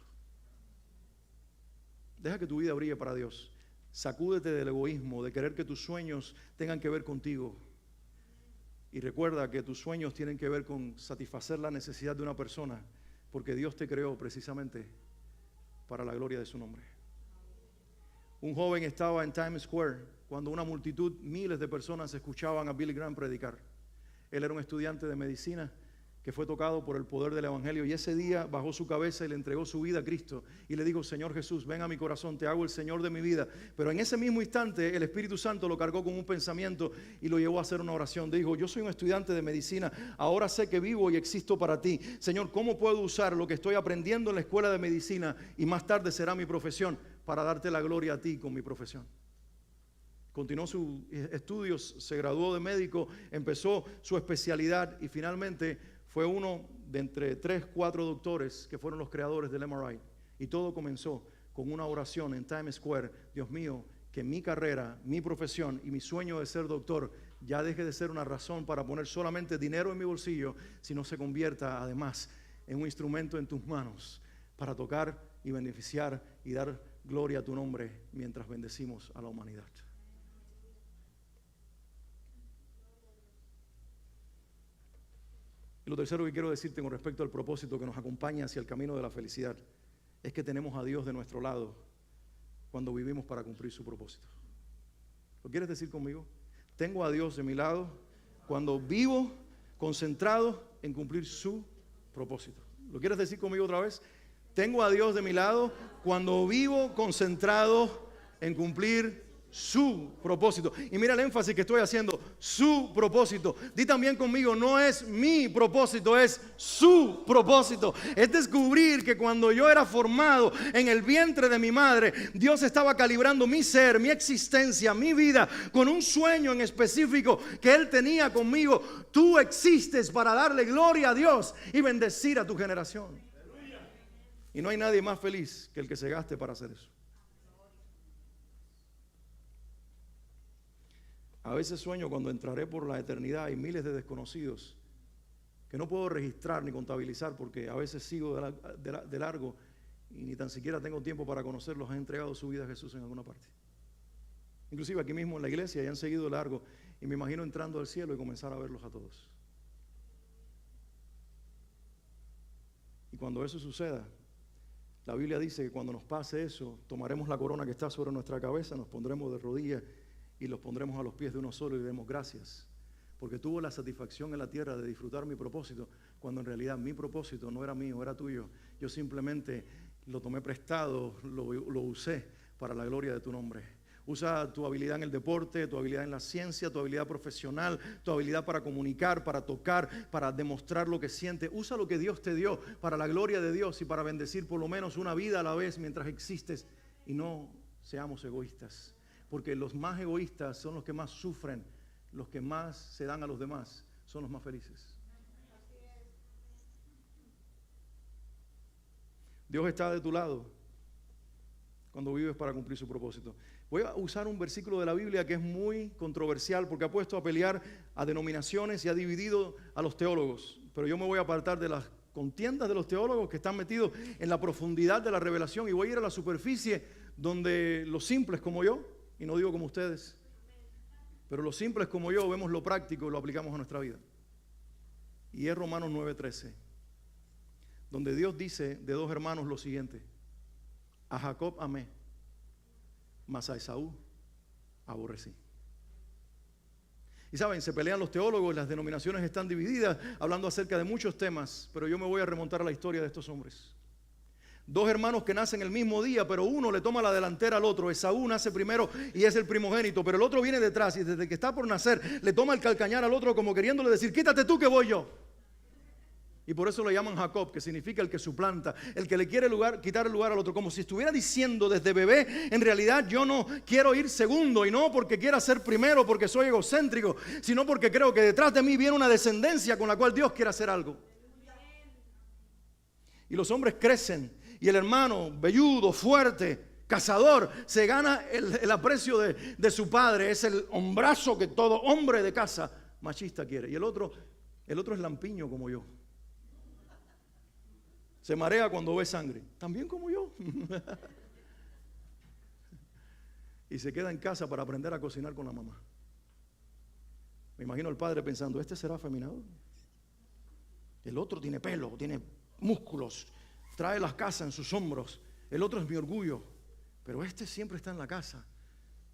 [SPEAKER 1] Deja que tu vida brille para Dios. Sacúdete del egoísmo, de querer que tus sueños tengan que ver contigo. Y recuerda que tus sueños tienen que ver con satisfacer la necesidad de una persona, porque Dios te creó precisamente para la gloria de su nombre. Un joven estaba en Times Square cuando una multitud, miles de personas, escuchaban a Billy Graham predicar. Él era un estudiante de medicina que fue tocado por el poder del evangelio, y ese día bajó su cabeza y le entregó su vida a Cristo y le dijo: Señor Jesús, ven a mi corazón, te hago el Señor de mi vida. Pero en ese mismo instante el Espíritu Santo lo cargó con un pensamiento y lo llevó a hacer una oración. Dijo: yo soy un estudiante de medicina, ahora sé que vivo y existo para ti. Señor, ¿cómo puedo usar lo que estoy aprendiendo en la escuela de medicina y más tarde será mi profesión para darte la gloria a ti con mi profesión? Continuó sus estudios, se graduó de médico, empezó su especialidad y finalmente fue uno de entre 3, 4 doctores que fueron los creadores del MRI. Y todo comenzó con una oración en Times Square: Dios mío, que mi carrera, mi profesión y mi sueño de ser doctor ya deje de ser una razón para poner solamente dinero en mi bolsillo, sino se convierta además en un instrumento en tus manos para tocar y beneficiar y dar gloria a tu nombre mientras bendecimos a la humanidad. Y lo tercero que quiero decirte con respecto al propósito que nos acompaña hacia el camino de la felicidad es que tenemos a Dios de nuestro lado cuando vivimos para cumplir su propósito. ¿Lo quieres decir conmigo? Tengo a Dios de mi lado cuando vivo concentrado en cumplir su propósito. ¿Lo quieres decir conmigo otra vez? Tengo a Dios de mi lado cuando vivo concentrado en cumplir su propósito. Y mira el énfasis que estoy haciendo: su propósito. Di también conmigo: no es mi propósito, es su propósito. Es descubrir que cuando yo era formado en el vientre de mi madre, Dios estaba calibrando mi ser, mi existencia, mi vida, con un sueño en específico que Él tenía conmigo. Tú existes para darle gloria a Dios y bendecir a tu generación. Y no hay nadie más feliz que el que se gaste para hacer eso. A veces sueño cuando entraré por la eternidad y miles de desconocidos que no puedo registrar ni contabilizar porque a veces sigo de largo y ni tan siquiera tengo tiempo para conocerlos. Han entregado su vida a Jesús en alguna parte. Inclusive aquí mismo en la iglesia, y han seguido de largo, y me imagino entrando al cielo y comenzar a verlos a todos. Y cuando eso suceda, la Biblia dice que cuando nos pase eso, tomaremos la corona que está sobre nuestra cabeza, nos pondremos de rodillas y los pondremos a los pies de uno solo y le demos gracias, porque tuvo la satisfacción en la tierra de disfrutar mi propósito, cuando en realidad mi propósito no era mío, era tuyo. Yo simplemente lo tomé prestado, lo usé para la gloria de tu nombre. Usa tu habilidad en el deporte, tu habilidad en la ciencia, tu habilidad profesional, tu habilidad para comunicar, para tocar, para demostrar lo que sientes. Usa lo que Dios te dio para la gloria de Dios y para bendecir por lo menos una vida a la vez mientras existes. Y no seamos egoístas, porque los más egoístas son los que más sufren, los que más se dan a los demás, son los más felices. Dios está de tu lado cuando vives para cumplir su propósito. Voy a usar un versículo de la Biblia que es muy controversial porque ha puesto a pelear a denominaciones y ha dividido a los teólogos. Pero yo me voy a apartar de las contiendas de los teólogos que están metidos en la profundidad de la revelación y voy a ir a la superficie donde los simples como yo, y no digo como ustedes, pero los simples como yo vemos lo práctico y lo aplicamos a nuestra vida. Y es Romanos 9:13. Donde Dios dice de dos hermanos lo siguiente: a Jacob amé, mas a Esaú aborrecí. Y saben, se pelean los teólogos, las denominaciones están divididas, hablando acerca de muchos temas, pero yo me voy a remontar a la historia de estos hombres. Dos hermanos que nacen el mismo día, pero uno le toma la delantera al otro. Esaú nace primero y es el primogénito, pero el otro viene detrás y desde que está por nacer le toma el calcañar al otro como queriéndole decir: quítate tú que voy yo. Y por eso lo llaman Jacob, que significa el que suplanta, el que le quiere quitar el lugar al otro, como si estuviera diciendo desde bebé: en realidad yo no quiero ir segundo, y no porque quiera ser primero, porque soy egocéntrico, sino porque creo que detrás de mí viene una descendencia con la cual Dios quiere hacer algo. Y los hombres crecen, y el hermano velludo, fuerte, cazador, se gana el aprecio de su padre. Es el hombrazo que todo hombre de casa machista quiere. Y el otro es lampiño como yo. Se marea cuando ve sangre, también como yo. Y se queda en casa para aprender a cocinar con la mamá. Me imagino al padre pensando: este será afeminado. El otro tiene pelo, tiene músculos, trae las casas en sus hombros. El otro es mi orgullo, pero este siempre está en la casa,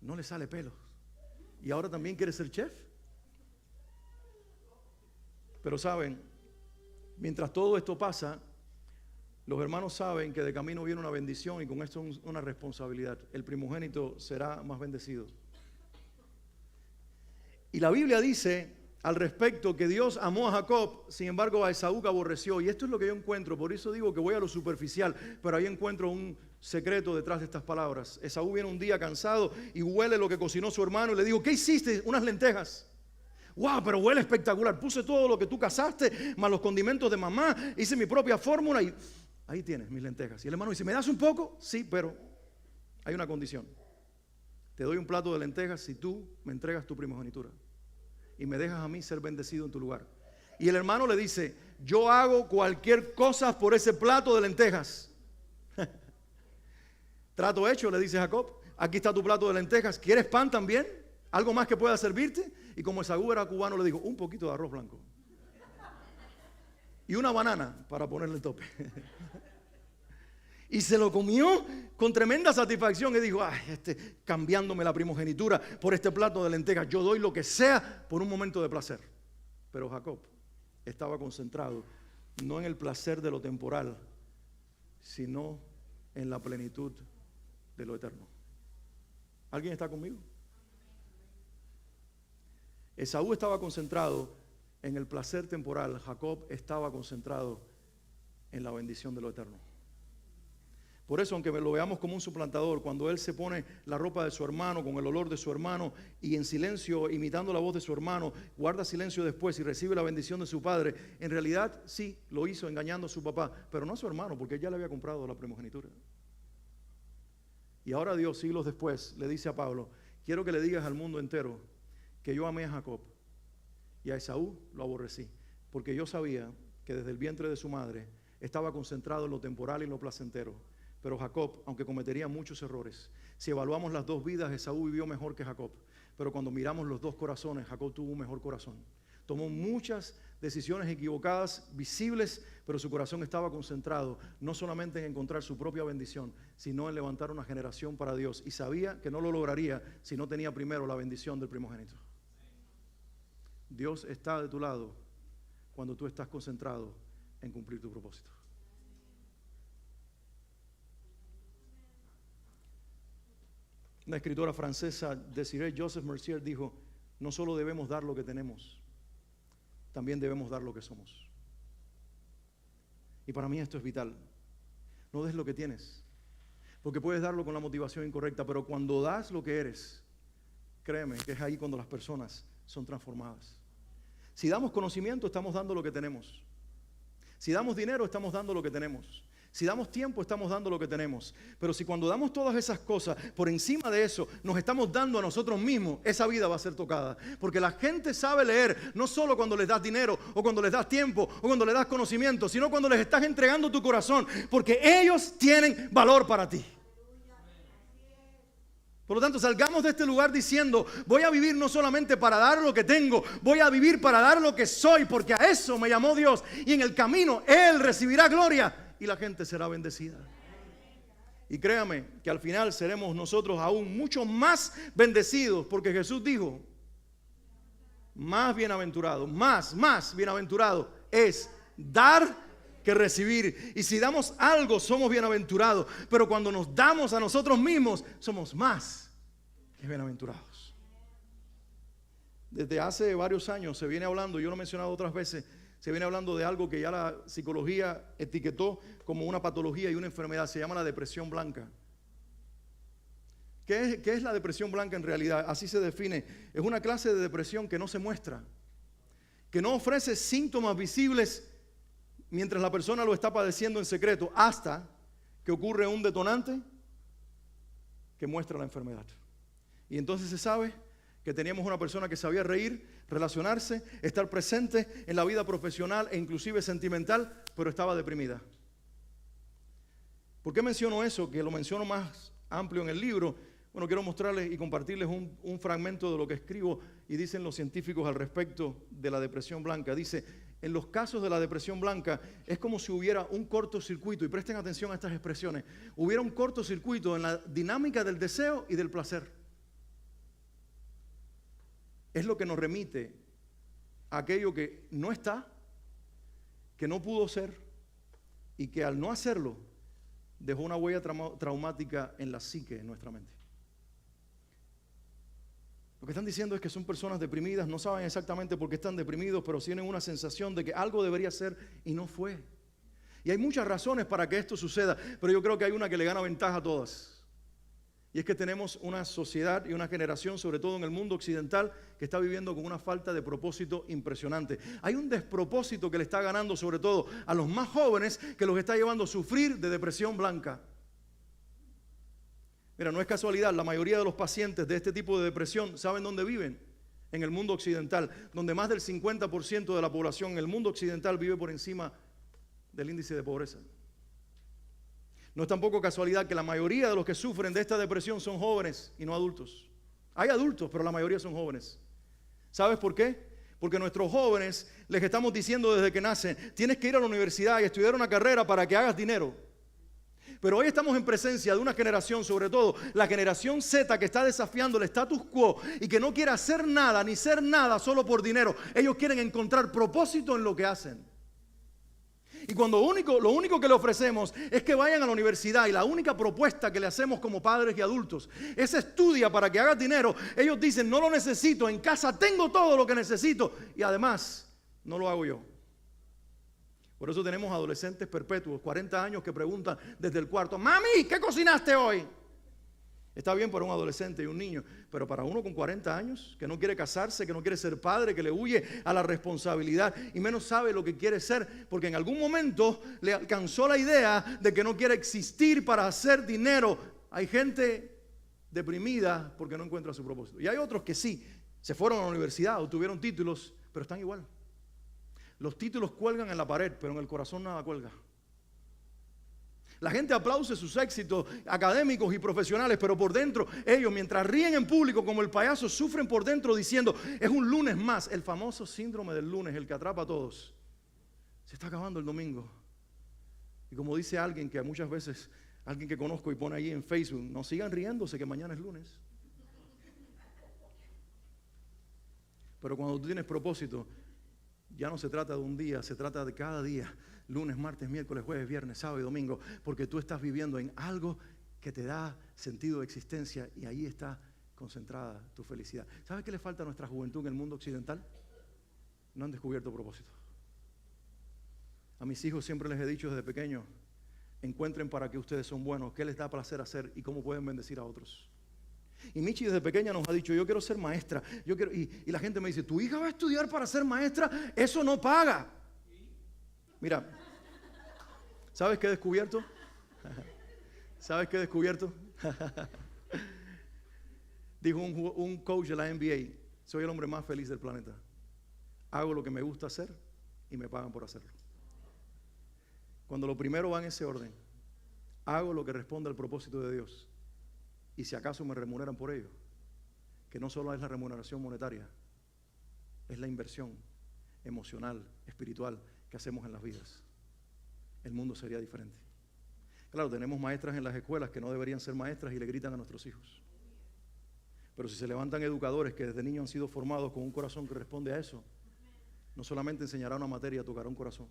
[SPEAKER 1] no le sale pelo. Y ahora también quiere ser chef. Pero saben, mientras todo esto pasa, los hermanos saben que de camino viene una bendición y con esto una responsabilidad. El primogénito será más bendecido. Y la Biblia dice al respecto que Dios amó a Jacob, sin embargo a Esaú aborreció. Y esto es lo que yo encuentro, por eso digo que voy a lo superficial, pero ahí encuentro un secreto detrás de estas palabras. Esaú viene un día cansado y huele lo que cocinó su hermano y le digo: ¿qué hiciste? Unas lentejas. ¡Wow! Pero huele espectacular. Puse todo lo que tú cazaste, más los condimentos de mamá, hice mi propia fórmula y ahí tienes mis lentejas. Y el hermano dice: ¿me das un poco? Sí, pero hay una condición. Te doy un plato de lentejas si tú me entregas tu primogenitura y me dejas a mí ser bendecido en tu lugar. Y el hermano le dice: yo hago cualquier cosa por ese plato de lentejas. Trato hecho, le dice Jacob. Aquí está tu plato de lentejas. ¿Quieres pan también? ¿Algo más que pueda servirte? Y como Esaú era cubano, le dijo: un poquito de arroz blanco y una banana para ponerle el tope. Y se lo comió con tremenda satisfacción y dijo: ay, cambiándome la primogenitura por este plato de lentejas, yo doy lo que sea por un momento de placer. Pero Jacob estaba concentrado no en el placer de lo temporal, sino en la plenitud de lo eterno. ¿Alguien está conmigo? Esaú estaba concentrado en el placer temporal, Jacob estaba concentrado en la bendición de lo eterno. Por eso, aunque lo veamos como un suplantador, cuando él se pone la ropa de su hermano, con el olor de su hermano, y en silencio, imitando la voz de su hermano, guarda silencio después y recibe la bendición de su padre, en realidad sí, lo hizo engañando a su papá, pero no a su hermano, porque él ya le había comprado la primogenitura. Y ahora Dios, siglos después, le dice a Pablo: quiero que le digas al mundo entero que yo amé a Jacob y a Esaú lo aborrecí, porque yo sabía que desde el vientre de su madre estaba concentrado en lo temporal y en lo placentero. Pero Jacob, aunque cometería muchos errores, si evaluamos las dos vidas, Esaú vivió mejor que Jacob. Pero cuando miramos los dos corazones, Jacob tuvo un mejor corazón. Tomó muchas decisiones equivocadas, visibles, pero su corazón estaba concentrado no solamente en encontrar su propia bendición, sino en levantar una generación para Dios. Y sabía que no lo lograría si no tenía primero la bendición del primogénito. Dios está de tu lado cuando tú estás concentrado en cumplir tu propósito. Una escritora francesa, Désirée Joseph Mercier, dijo: no solo debemos dar lo que tenemos, también debemos dar lo que somos. Y para mí esto es vital. No des lo que tienes, porque puedes darlo con la motivación incorrecta, pero cuando das lo que eres, créeme que es ahí cuando las personas son transformadas. Si damos conocimiento, estamos dando lo que tenemos. Si damos dinero, estamos dando lo que tenemos. Si damos tiempo, estamos dando lo que tenemos. Pero si cuando damos todas esas cosas, por encima de eso, nos estamos dando a nosotros mismos, esa vida va a ser tocada. Porque la gente sabe leer, no solo cuando les das dinero, o cuando les das tiempo, o cuando les das conocimiento, sino cuando les estás entregando tu corazón, porque ellos tienen valor para ti. Por lo tanto, salgamos de este lugar diciendo: voy a vivir no solamente para dar lo que tengo, voy a vivir para dar lo que soy, porque a eso me llamó Dios. Y en el camino Él recibirá gloria y la gente será bendecida. Y créame que al final seremos nosotros aún mucho más bendecidos, porque Jesús dijo: más bienaventurado es dar que recibir. Y si damos algo, somos bienaventurados, pero cuando nos damos a nosotros mismos, somos más que bienaventurados. Desde hace varios años se viene hablando, yo lo he mencionado otras veces, se viene hablando de algo que ya la psicología etiquetó como una patología y una enfermedad. Se llama la depresión blanca. ¿Qué es la depresión blanca en realidad? Así se define. Es una clase de depresión que no se muestra, que no ofrece síntomas visibles mientras la persona lo está padeciendo en secreto, hasta que ocurre un detonante que muestra la enfermedad. Y entonces se sabe que teníamos una persona que sabía reír, relacionarse, estar presente en la vida profesional e inclusive sentimental, pero estaba deprimida. ¿Por qué menciono eso? Que lo menciono más amplio en el libro. Bueno, quiero mostrarles y compartirles un fragmento de lo que escribo y dicen los científicos al respecto de la depresión blanca. Dice: en los casos de la depresión blanca es como si hubiera un cortocircuito, y presten atención a estas expresiones, hubiera un cortocircuito en la dinámica del deseo y del placer. Es lo que nos remite a aquello que no está, que no pudo ser, y que al no hacerlo dejó una huella traumática en la psique, en nuestra mente. Lo que están diciendo es que son personas deprimidas, no saben exactamente por qué están deprimidos, pero tienen una sensación de que algo debería ser y no fue. Y hay muchas razones para que esto suceda, pero yo creo que hay una que le gana ventaja a todas. Y es que tenemos una sociedad y una generación, sobre todo en el mundo occidental, que está viviendo con una falta de propósito impresionante. Hay un despropósito que le está ganando sobre todo a los más jóvenes, que los está llevando a sufrir de depresión blanca. Mira, no es casualidad, la mayoría de los pacientes de este tipo de depresión, ¿saben dónde viven? En el mundo occidental, donde más del 50% de la población en el mundo occidental vive por encima del índice de pobreza. No es tampoco casualidad que la mayoría de los que sufren de esta depresión son jóvenes y no adultos. Hay adultos, pero la mayoría son jóvenes. ¿Sabes por qué? Porque nuestros jóvenes les estamos diciendo desde que nacen: tienes que ir a la universidad y estudiar una carrera para que hagas dinero. Pero hoy estamos en presencia de una generación, sobre todo la generación Z, que está desafiando el status quo y que no quiere hacer nada ni ser nada solo por dinero. Ellos quieren encontrar propósito en lo que hacen. Y cuando lo único que le ofrecemos es que vayan a la universidad, y la única propuesta que le hacemos como padres y adultos es: estudia para que hagas dinero, ellos dicen: no lo necesito, en casa tengo todo lo que necesito y además no lo hago yo. Por eso tenemos adolescentes perpetuos, 40 años, que preguntan desde el cuarto: mami, ¿qué cocinaste hoy? Está bien para un adolescente y un niño, pero para uno con 40 años, que no quiere casarse, que no quiere ser padre, que le huye a la responsabilidad y menos sabe lo que quiere ser, porque en algún momento le alcanzó la idea de que no quiere existir para hacer dinero. Hay gente deprimida porque no encuentra su propósito. Y hay otros que sí, se fueron a la universidad, obtuvieron títulos, pero están igual. Los títulos cuelgan en la pared, pero en el corazón nada cuelga. La gente aplaude sus éxitos académicos y profesionales, pero por dentro ellos, mientras ríen en público como el payaso, sufren por dentro diciendo: es un lunes más. El famoso síndrome del lunes, el que atrapa a todos. Se está acabando el domingo. Y como dice alguien que muchas veces, alguien que conozco y pone ahí en Facebook: no sigan riéndose que mañana es lunes. Pero cuando tú tienes propósito, ya no se trata de un día, se trata de cada día. Lunes, martes, miércoles, jueves, viernes, sábado y domingo. Porque tú estás viviendo en algo que te da sentido de existencia, y ahí está concentrada tu felicidad. ¿Sabes qué le falta a nuestra juventud en el mundo occidental? No han descubierto propósito. A mis hijos siempre les he dicho desde pequeños: encuentren para qué ustedes son buenos, qué les da placer hacer y cómo pueden bendecir a otros. Y Michi desde pequeña nos ha dicho: yo quiero ser maestra. Y la gente me dice: ¿tu hija va a estudiar para ser maestra? Eso no paga. Mira, ¿sabes qué he descubierto? ¿Sabes qué he descubierto? Dijo un coach de la NBA: soy el hombre más feliz del planeta. Hago lo que me gusta hacer y me pagan por hacerlo. Cuando lo primero va en ese orden, hago lo que responde al propósito de Dios, y si acaso me remuneran por ello, que no solo es la remuneración monetaria, es la inversión emocional, espiritual que hacemos en las vidas, el mundo sería diferente. Claro, tenemos maestras en las escuelas que no deberían ser maestras y le gritan a nuestros hijos. Pero si se levantan educadores que desde niños han sido formados con un corazón que responde a eso, no solamente enseñará una materia, tocará un corazón.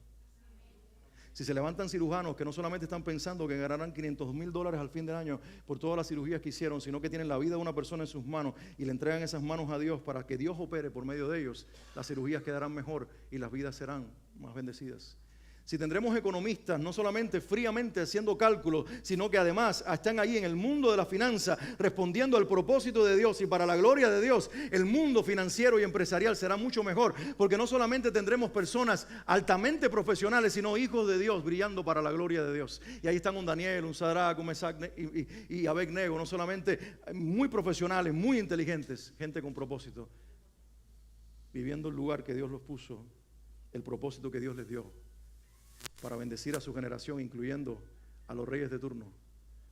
[SPEAKER 1] Si se levantan cirujanos que no solamente están pensando que ganarán $500,000 al fin del año por todas las cirugías que hicieron, sino que tienen la vida de una persona en sus manos y le entregan esas manos a Dios para que Dios opere por medio de ellos, las cirugías quedarán mejor y las vidas serán más bendecidas. Si tendremos economistas no solamente fríamente haciendo cálculos, sino que además están ahí en el mundo de la finanza respondiendo al propósito de Dios y para la gloria de Dios, el mundo financiero y empresarial será mucho mejor, porque no solamente tendremos personas altamente profesionales, sino hijos de Dios brillando para la gloria de Dios. Y ahí están un Daniel, un Sadrach, un Mesach y Abednego, no solamente muy profesionales, muy inteligentes, gente con propósito, viviendo el lugar que Dios los puso, el propósito que Dios les dio, para bendecir a su generación, incluyendo a los reyes de turno,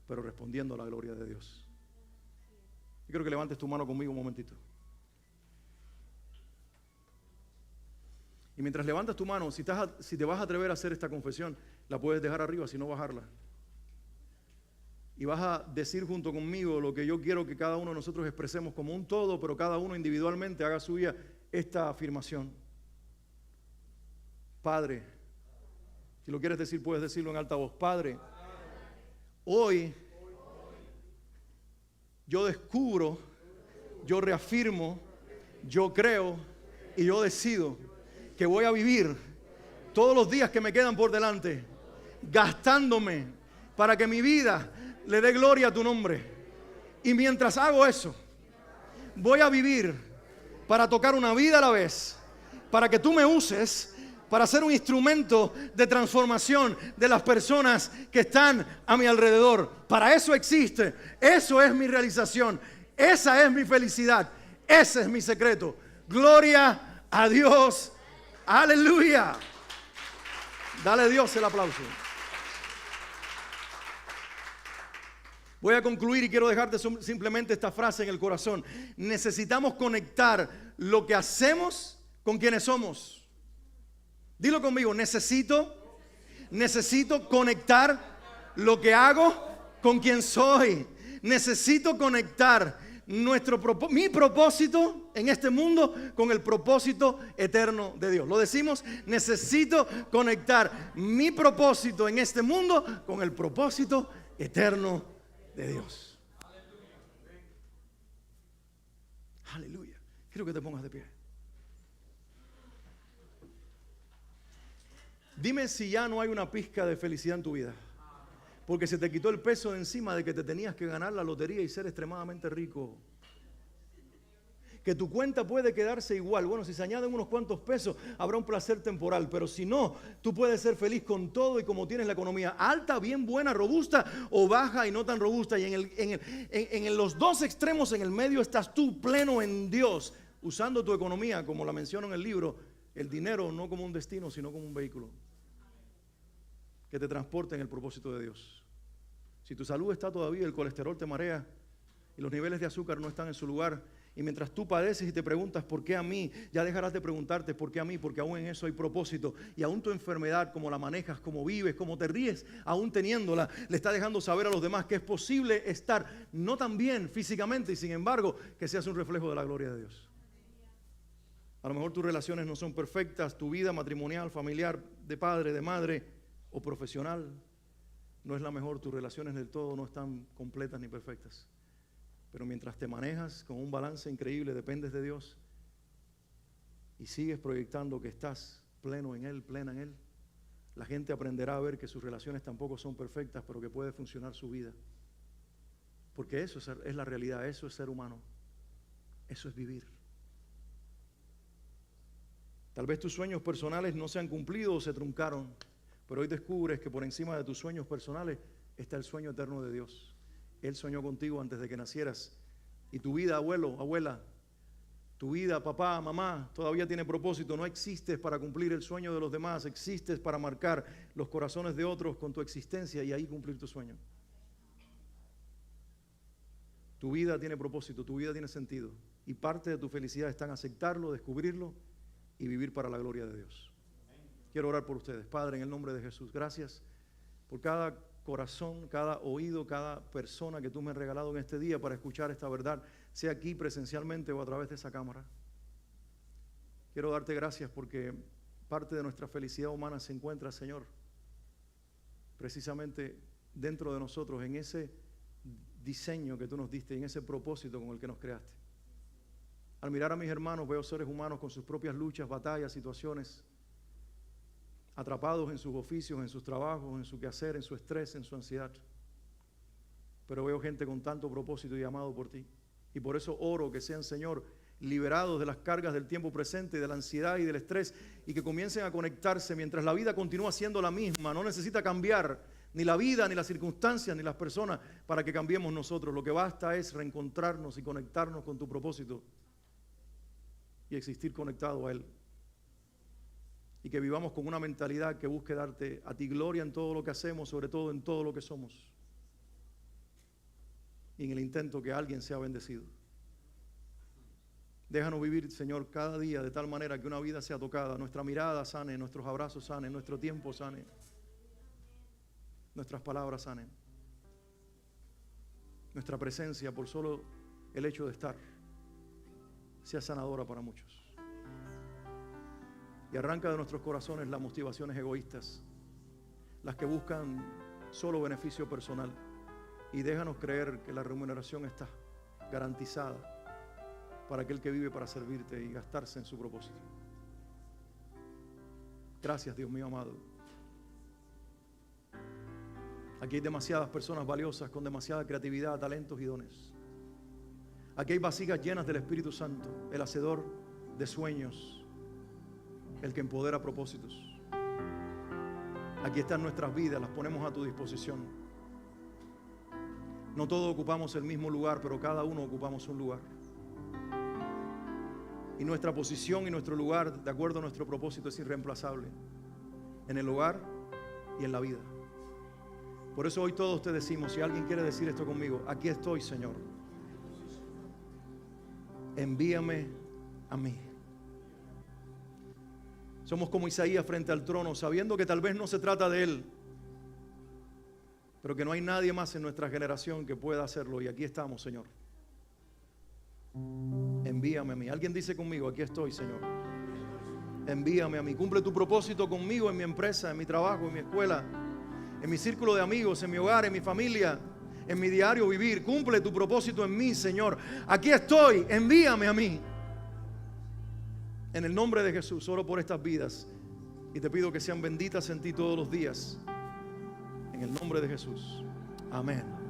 [SPEAKER 1] pero respondiendo a la gloria de Dios. Yo quiero que levantes tu mano conmigo un momentito. Y mientras levantas tu mano, si te vas a atrever a hacer esta confesión, la puedes dejar arriba, si no bajarla. Y vas a decir junto conmigo lo que yo quiero que cada uno de nosotros expresemos como un todo, pero cada uno individualmente haga suya esta afirmación. Padre, si lo quieres decir, puedes decirlo en alta voz. Padre, hoy yo descubro, yo reafirmo, yo creo y yo decido que voy a vivir todos los días que me quedan por delante, gastándome para que mi vida le dé gloria a tu nombre. Y mientras hago eso, voy a vivir para tocar una vida a la vez, para que tú me uses para ser un instrumento de transformación de las personas que están a mi alrededor. Para eso existe, eso es mi realización, esa es mi felicidad, ese es mi secreto. Gloria a Dios, aleluya. Dale a Dios el aplauso. Voy a concluir y quiero dejarte simplemente esta frase en el corazón. Necesitamos conectar lo que hacemos con quienes somos. Dilo conmigo: necesito conectar lo que hago con quien soy. Necesito conectar mi propósito en este mundo con el propósito eterno de Dios. Lo decimos: necesito conectar mi propósito en este mundo con el propósito eterno de Dios. Aleluya. Quiero que te pongas de pie. Dime si ya no hay una pizca de felicidad en tu vida, porque se te quitó el peso de encima de que te tenías que ganar la lotería y ser extremadamente rico. Que tu cuenta puede quedarse igual. Bueno, si se añaden unos cuantos pesos, habrá un placer temporal, pero si no, tú puedes ser feliz con todo y como tienes la economía alta, bien buena, robusta, o baja y no tan robusta. Y en los dos extremos, en el medio, estás tú pleno en Dios, usando tu economía, como la menciono en el libro, el dinero no como un destino, sino como un vehículo que te transporte en el propósito de Dios. Si tu salud está todavía, el colesterol te marea y los niveles de azúcar no están en su lugar, y mientras tú padeces y te preguntas ¿por qué a mí?, ya dejarás de preguntarte ¿por qué a mí?, porque aún en eso hay propósito, y aún tu enfermedad, como la manejas, como vives, como te ríes, aún teniéndola, le está dejando saber a los demás que es posible estar no tan bien físicamente y sin embargo que seas un reflejo de la gloria de Dios. A lo mejor tus relaciones no son perfectas, tu vida matrimonial, familiar, de padre, de madre o profesional, no es la mejor, tus relaciones del todo no están completas ni perfectas. Pero mientras te manejas con un balance increíble, dependes de Dios y sigues proyectando que estás pleno en Él, plena en Él, la gente aprenderá a ver que sus relaciones tampoco son perfectas, pero que puede funcionar su vida. Porque eso es la realidad, eso es ser humano, eso es vivir. Tal vez tus sueños personales no se han cumplido o se truncaron, pero hoy descubres que por encima de tus sueños personales está el sueño eterno de Dios. Él soñó contigo antes de que nacieras. Y tu vida, abuelo, abuela, tu vida, papá, mamá, todavía tiene propósito. No existes para cumplir el sueño de los demás, existes para marcar los corazones de otros con tu existencia y ahí cumplir tu sueño. Tu vida tiene propósito, tu vida tiene sentido. Y parte de tu felicidad está en aceptarlo, descubrirlo y vivir para la gloria de Dios. Quiero orar por ustedes. Padre, en el nombre de Jesús, gracias por cada corazón, cada oído, cada persona que tú me has regalado en este día para escuchar esta verdad, sea aquí presencialmente o a través de esa cámara. Quiero darte gracias porque parte de nuestra felicidad humana se encuentra, Señor, precisamente dentro de nosotros, en ese diseño que tú nos diste, en ese propósito con el que nos creaste. Al mirar a mis hermanos veo seres humanos con sus propias luchas, batallas, situaciones, atrapados en sus oficios, en sus trabajos, en su quehacer, en su estrés, en su ansiedad. Pero veo gente con tanto propósito y amado por ti. Y por eso oro que sean, Señor, liberados de las cargas del tiempo presente, de la ansiedad y del estrés, y que comiencen a conectarse mientras la vida continúa siendo la misma. No necesita cambiar ni la vida, ni las circunstancias, ni las personas para que cambiemos nosotros. Lo que basta es reencontrarnos y conectarnos con tu propósito y existir conectado a Él. Y que vivamos con una mentalidad que busque darte a ti gloria en todo lo que hacemos, sobre todo en todo lo que somos. Y en el intento que alguien sea bendecido. Déjanos vivir, Señor, cada día de tal manera que una vida sea tocada, nuestra mirada sane, nuestros abrazos sanen, nuestro tiempo sane, nuestras palabras sanen, nuestra presencia por solo el hecho de estar sea sanadora para muchos. Y arranca de nuestros corazones las motivaciones egoístas, las que buscan solo beneficio personal. Y déjanos creer que la remuneración está garantizada para aquel que vive para servirte y gastarse en su propósito. Gracias, Dios mío amado. Aquí hay demasiadas personas valiosas con demasiada creatividad, talentos y dones. Aquí hay vasijas llenas del Espíritu Santo, el hacedor de sueños, el que empodera propósitos. Aquí están nuestras vidas, las ponemos a tu disposición. No todos ocupamos el mismo lugar, pero cada uno ocupamos un lugar. Y nuestra posición y nuestro lugar, de acuerdo a nuestro propósito, es irreemplazable. En el hogar y en la vida. Por eso hoy todos te decimos, si alguien quiere decir esto conmigo, aquí estoy, Señor. Envíame a mí. Somos como Isaías frente al trono, sabiendo que tal vez no se trata de él, pero que no hay nadie más en nuestra generación que pueda hacerlo. Y aquí estamos, Señor. Envíame a mí. Alguien dice conmigo, aquí estoy, Señor. Envíame a mí. Cumple tu propósito conmigo en mi empresa, en mi trabajo, en mi escuela, en mi círculo de amigos, en mi hogar, en mi familia, en mi diario vivir. Cumple tu propósito en mí, Señor. Aquí estoy. Envíame a mí. En el nombre de Jesús, oro por estas vidas y te pido que sean benditas en ti todos los días. En el nombre de Jesús. Amén.